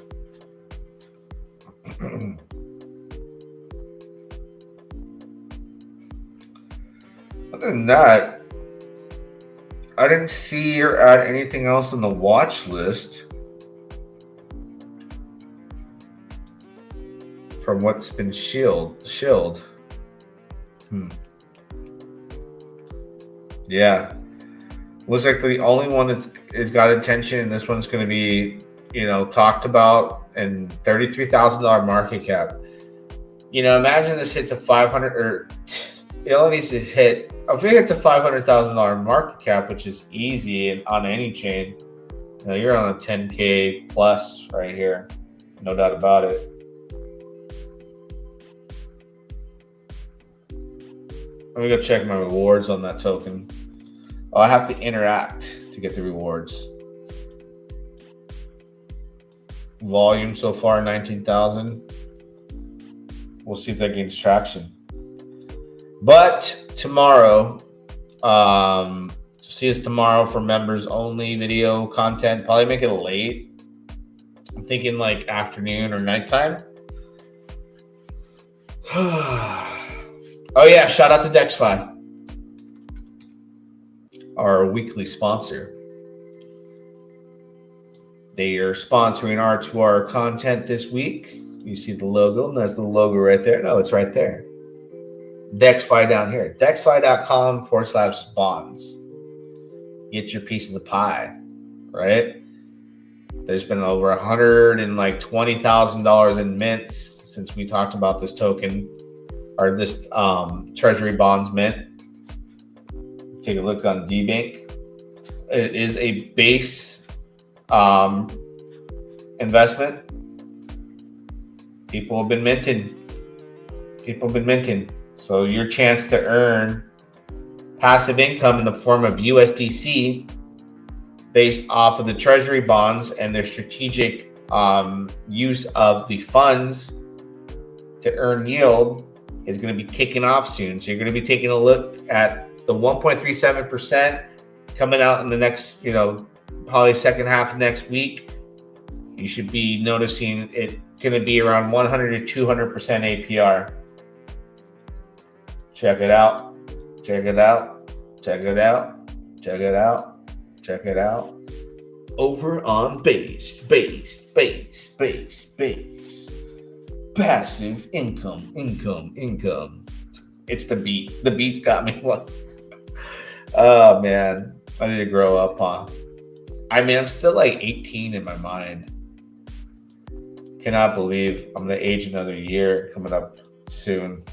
Other than that, I didn't see or add anything else on the watch list from what's been shilled. Yeah. Looks like the only one that has got attention, and this one's going to be, talked about, and $33,000 market cap. Imagine this hits a 500, or it only needs to hit, if it hits a $500,000 market cap, which is easy on any chain, you're on a 10K plus right here. No doubt about it. Let me go check my rewards on that token. Oh, I have to interact to get the rewards. Volume so far, 19,000. We'll see if that gains traction. But tomorrow, see us tomorrow for members only video content. Probably make it late. I'm thinking like afternoon or nighttime. Oh yeah, shout out to DexFi, our weekly sponsor. They are sponsoring our content this week. You see the logo, and there's the logo right there. No, it's right there. DexFi down here. DexFi.com/bonds. Get your piece of the pie, right? There's been over $120,000 in mints since we talked about this token. Or this treasury bonds mint. Take a look on DBank. It is a base investment. People have been minting. So your chance to earn passive income in the form of USDC based off of the treasury bonds and their strategic use of the funds to earn yield is going to be kicking off soon. So you're going to be taking a look at the 1.37% coming out in the next, probably second half of next week. You should be noticing it going to be around 100 to 200% APR. Check it out. Over on base. Passive income. It's the beat. The beat's got me. Oh man, I need to grow up, huh? I mean, I'm still like 18 in my mind. Cannot believe I'm going to age another year coming up soon.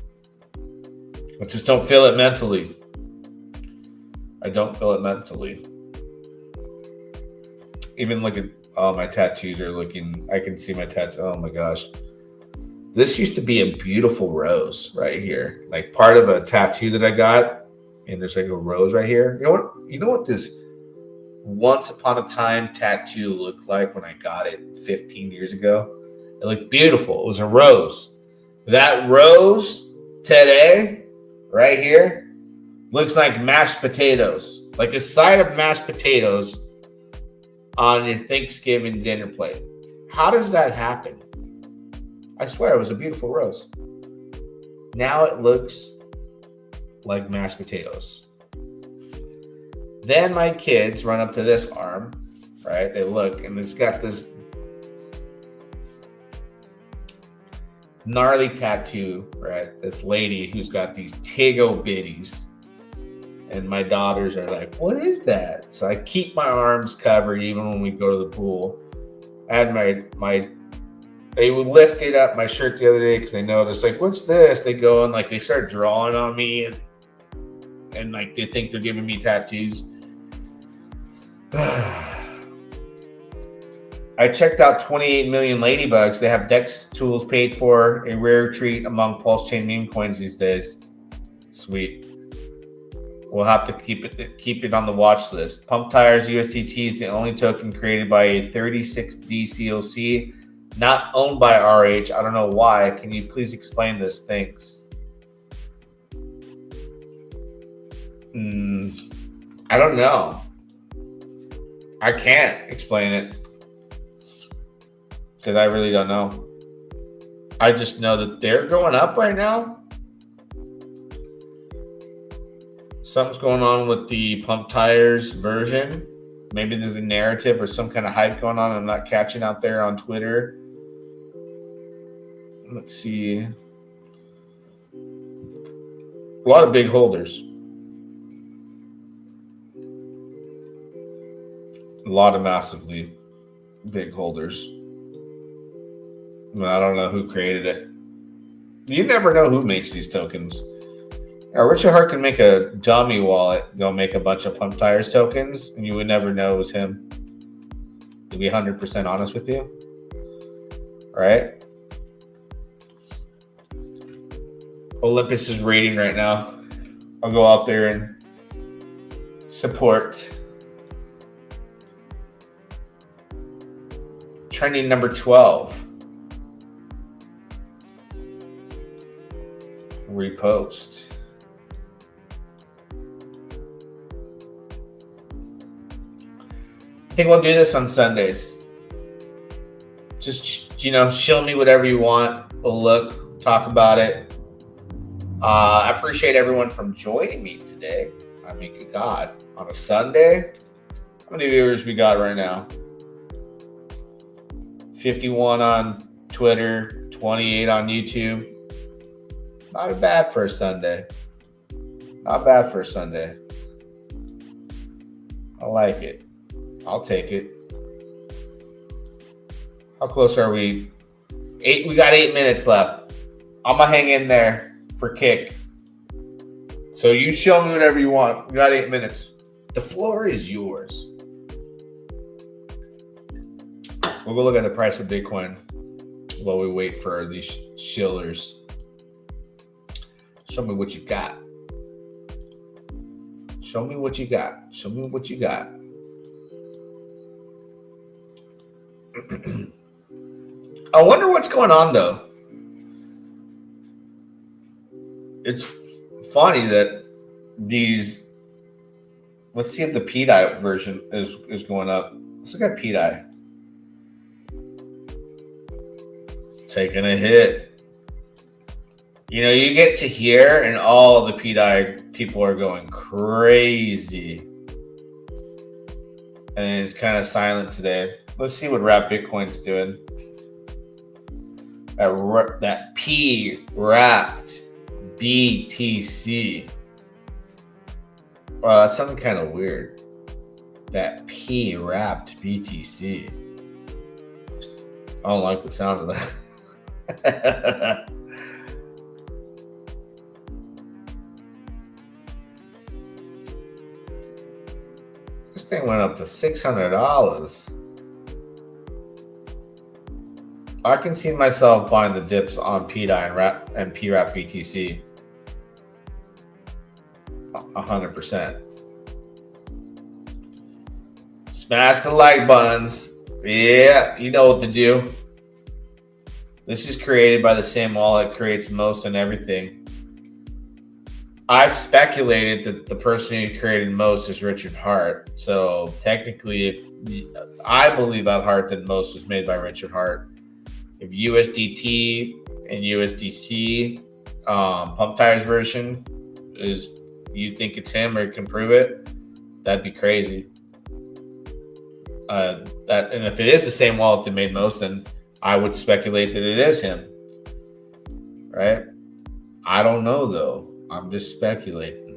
I just don't feel it mentally. I don't feel it mentally. Even look at, oh, my tattoos are looking, I can see my tattoo. Oh my gosh. This used to be a beautiful rose right here. Like part of a tattoo that I got. And there's like a rose right here. You know what this once upon a time tattoo looked like when I got it 15 years ago? It looked beautiful. It was a rose. That rose today, right here, looks like mashed potatoes. Like a side of mashed potatoes on your Thanksgiving dinner plate. How does that happen? I swear it was a beautiful rose. Now it looks like mashed potatoes. Then my kids run up to this arm, right? They look, and it's got this gnarly tattoo, right? This lady who's got these Tigo bitties. And my daughters are like, what is that? So I keep my arms covered even when we go to the pool. I had they would lift it up my shirt the other day because they noticed, like, what's this? They go and like they start drawing on me and like they think they're giving me tattoos. I checked out 28 million ladybugs. They have Dex tools paid for, a rare treat among Pulsechain meme coins these days. Sweet. We'll have to keep it on the watch list. Pump Tires USDT is the only token created by a 36D COC, not owned by RH. I don't know why. Can you please explain this? Thanks. I don't know. I can't explain it because I really don't know. I just know that they're going up right now. Something's going on with the Pump Tires version. Maybe there's a narrative or some kind of hype going on I'm not catching out there on Twitter. Let's see. A lot of big holders. A lot of massively big holders. I don't know who created it. You never know who makes these tokens. Richard Hart can make a dummy wallet, go make a bunch of Pump Tires tokens, and you would never know it was him. To be 100% honest with you. Right? Olympus is rating right now. I'll go out there and support. Trending number 12. Repost. I think we'll do this on Sundays. Just, show me whatever you want. We'll look, talk about it. I appreciate everyone from joining me today. I mean, good God. On a Sunday? How many viewers we got right now? 51 on Twitter, 28 on YouTube. Not bad for a Sunday. Not bad for a Sunday. I like it. I'll take it. How close are we? 8. We got 8 minutes left. I'm going to hang in there for kick. So you show me whatever you want. We got 8 minutes. The floor is yours. We'll go look at the price of Bitcoin while we wait for these shillers. Show me what you got. Show me what you got. Show me what you got. I wonder what's going on, though. It's funny that these... Let's see if the PDI version is going up. Let's look at PDI. Taking a hit. You get to here and all the PDI people are going crazy. And it's kind of silent today. Let's see what Wrap Bitcoin's doing. That P wrapped BTC. Wow, that's something kind of weird. That P wrapped BTC. I don't like the sound of that. This thing went up to $600. I can see myself buying the dips on PDI and PWrap BTC. 100%. Smash the like buttons. Yeah, you know what to do. This is created by the same wallet that creates most and everything. I've speculated that the person who created most is Richard Hart. So technically, if I believe at heart that most was made by Richard Hart. If USDT and USDC pump tires version is, you think it's him or can prove it, that'd be crazy. And if it is the same wallet that made most, then I would speculate that it is him. Right? I don't know though. I'm just speculating.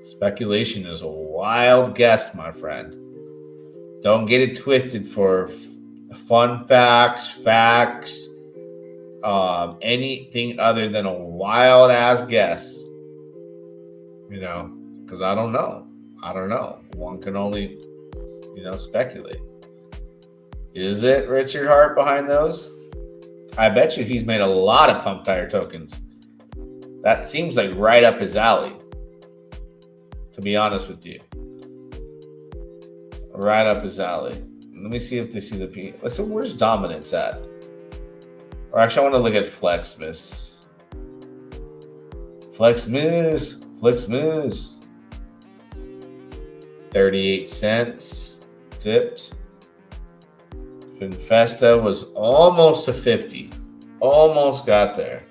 Speculation is a wild guess, my friend. Don't get it twisted for fun facts, anything other than a wild ass guess. You know, because I don't know. One can only, speculate. Is it Richard Hart behind those? I bet you he's made a lot of pump tire tokens. That seems like right up his alley, to be honest with you. Right up his alley. Let me see if they see the P. Listen, where's dominance at? Or actually, I want to look at Flexmas. Flexmas. 38 cents. Tipped. Finfesta was almost to 50. Almost got there.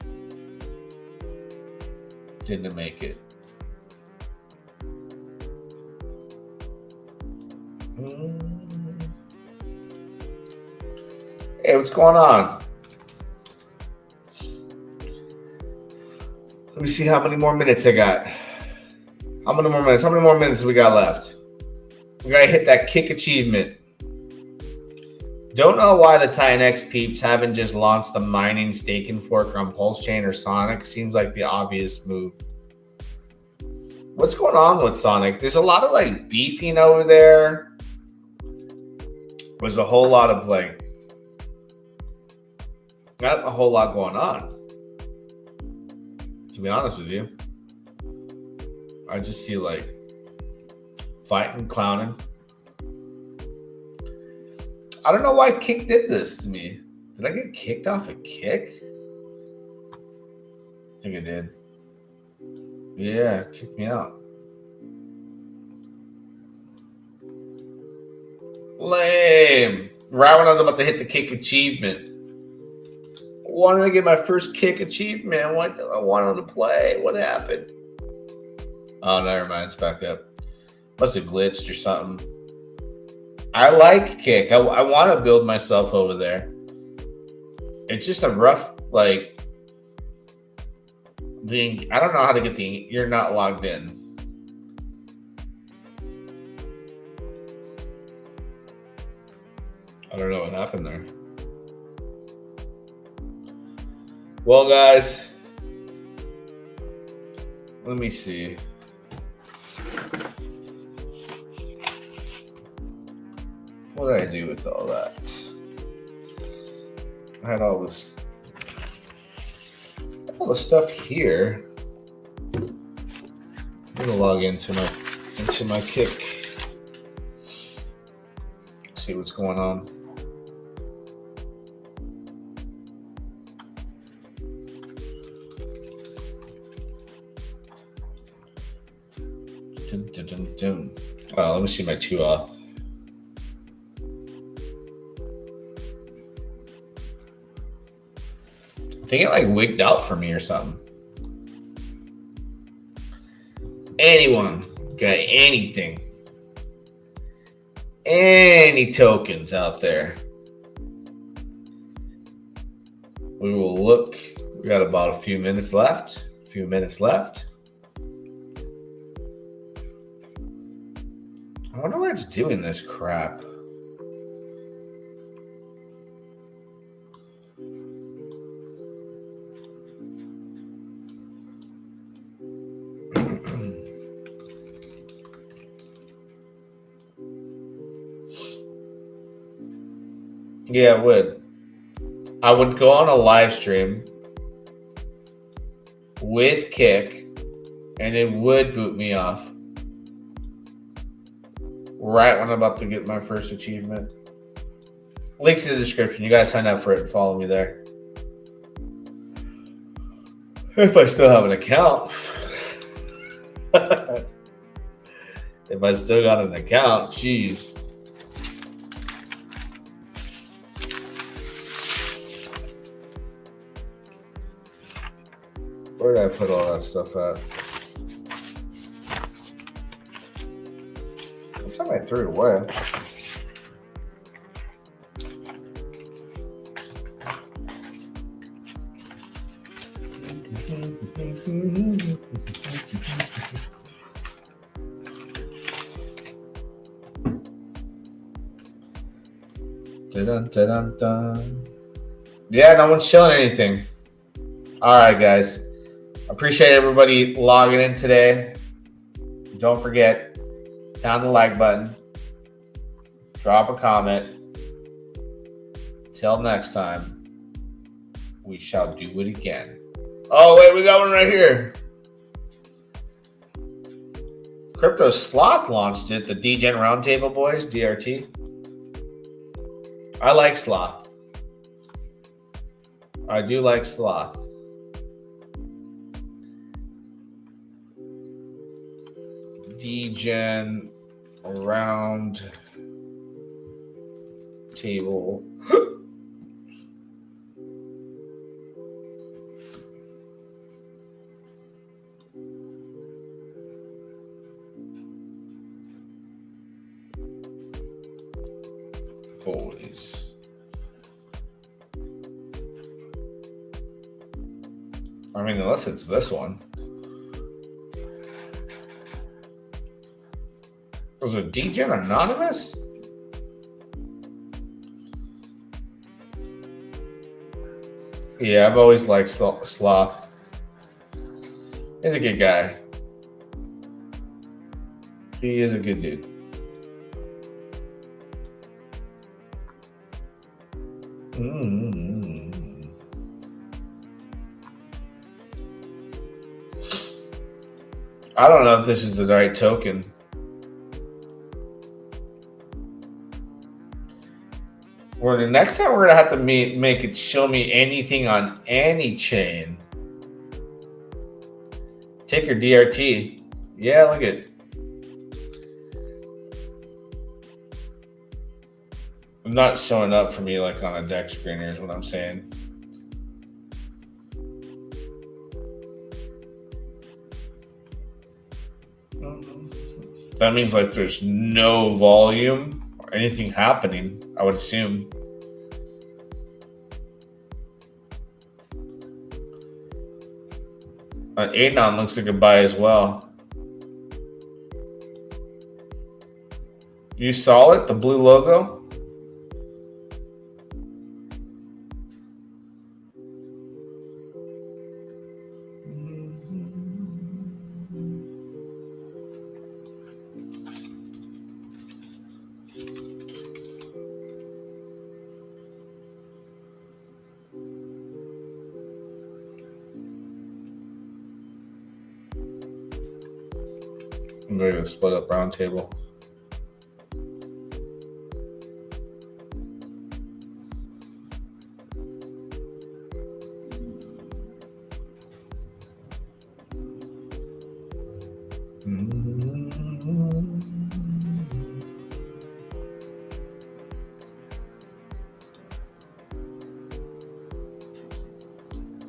Didn't make it. Hey, what's going on? Let me see how many more minutes I got. How many more minutes we got left? We gotta hit that kick achievement. Don't know why the Tinex peeps haven't just launched the mining staking fork on Pulsechain or Sonic. Seems like the obvious move. What's going on with Sonic? There's a lot of beefing over there. There's a whole lot of not a whole lot going on. To be honest with you, I just see fighting, clowning. I don't know why Kick did this to me. Did I get kicked off a Kick? I think I did. Yeah, kicked me out. Lame. Right when I was about to hit the Kick achievement. I wanted to get my first Kick achievement. I wanted to play. What happened? Oh, never mind. It's back up. Must have glitched or something. I like Kick. I want to build myself over there. It's just a rough, I don't know how to get you're not logged in. I don't know what happened there. Well, guys, let me see. What did I do with all that? I had all this stuff here. I'm gonna log into my Kick. See what's going on. Oh, let me see my 2 off. I think it wigged out for me or something. Anyone got anything? Any tokens out there? We will look. We got about a few minutes left. I wonder why it's doing this crap. Yeah, it would. I would go on a live stream with Kick, and it would boot me off right when I'm about to get my first achievement. Links in the description. You guys sign up for it and follow me there. If I still have an account. If I still got an account, jeez. Where did I put all that stuff at? Looks like I threw it away. Dun, dun, dun. Yeah, no one's showing anything. All right, guys. Appreciate everybody logging in today. Don't forget, pound the like button. Drop a comment. Till next time, we shall do it again. Oh, wait, we got one right here. Crypto Sloth launched it, the DGen Roundtable Boys, DRT. I like Sloth. I do like Sloth. DGen Round Table. Boys. I mean, unless it's this one. Was it DGen Anonymous? Yeah, I've always liked Sloth. He's a good guy. He is a good dude. I don't know if this is the right token. Or the next time we're gonna have to make it show me anything on any chain. Take your DRT. Yeah, look at it. Not showing up for me like on a deck screener is what I'm saying. That means like there's no volume or anything happening, I would assume. Anon looks like a buy as well. You saw it, the blue logo? I'm ready to split up round table.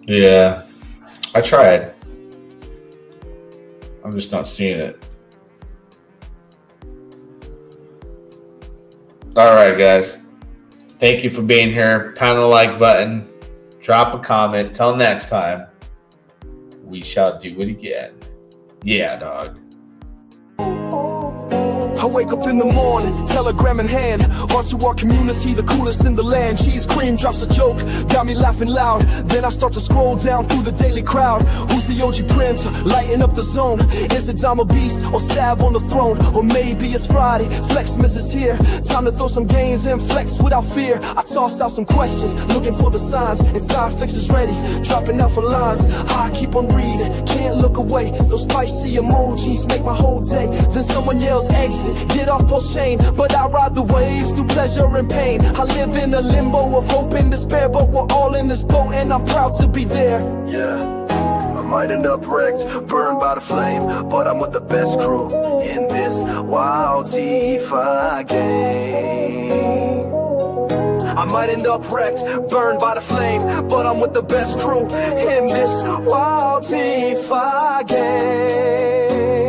Yeah, I tried. I'm just not seeing it. All right, guys. Thank you for being here. Pound the like button. Drop a comment. Till next time, we shall do it again. Yeah, dog. I wake up in the morning, telegram in hand, on to our community, the coolest in the land. Cheese cream drops a joke, got me laughing loud. Then I start to scroll down through the daily crowd. Who's the OG Prince, lighting up the zone? Is it Dama Beast or Sav on the throne? Or maybe it's Friday, Flexmas is here. Time to throw some gains and flex without fear. I toss out some questions, looking for the signs. Inside fix is ready, dropping out for lines. I keep on reading, can't look away. Those spicy emojis make my whole day. Then someone yells exit, get off Pulsechain. But I ride the waves through pleasure and pain. I live in a limbo of hope and despair, but we're all in this boat and I'm proud to be there. Yeah, I might end up wrecked, burned by the flame, but I'm with the best crew in this wild DeFi game. I might end up wrecked, burned by the flame, but I'm with the best crew in this wild DeFi game.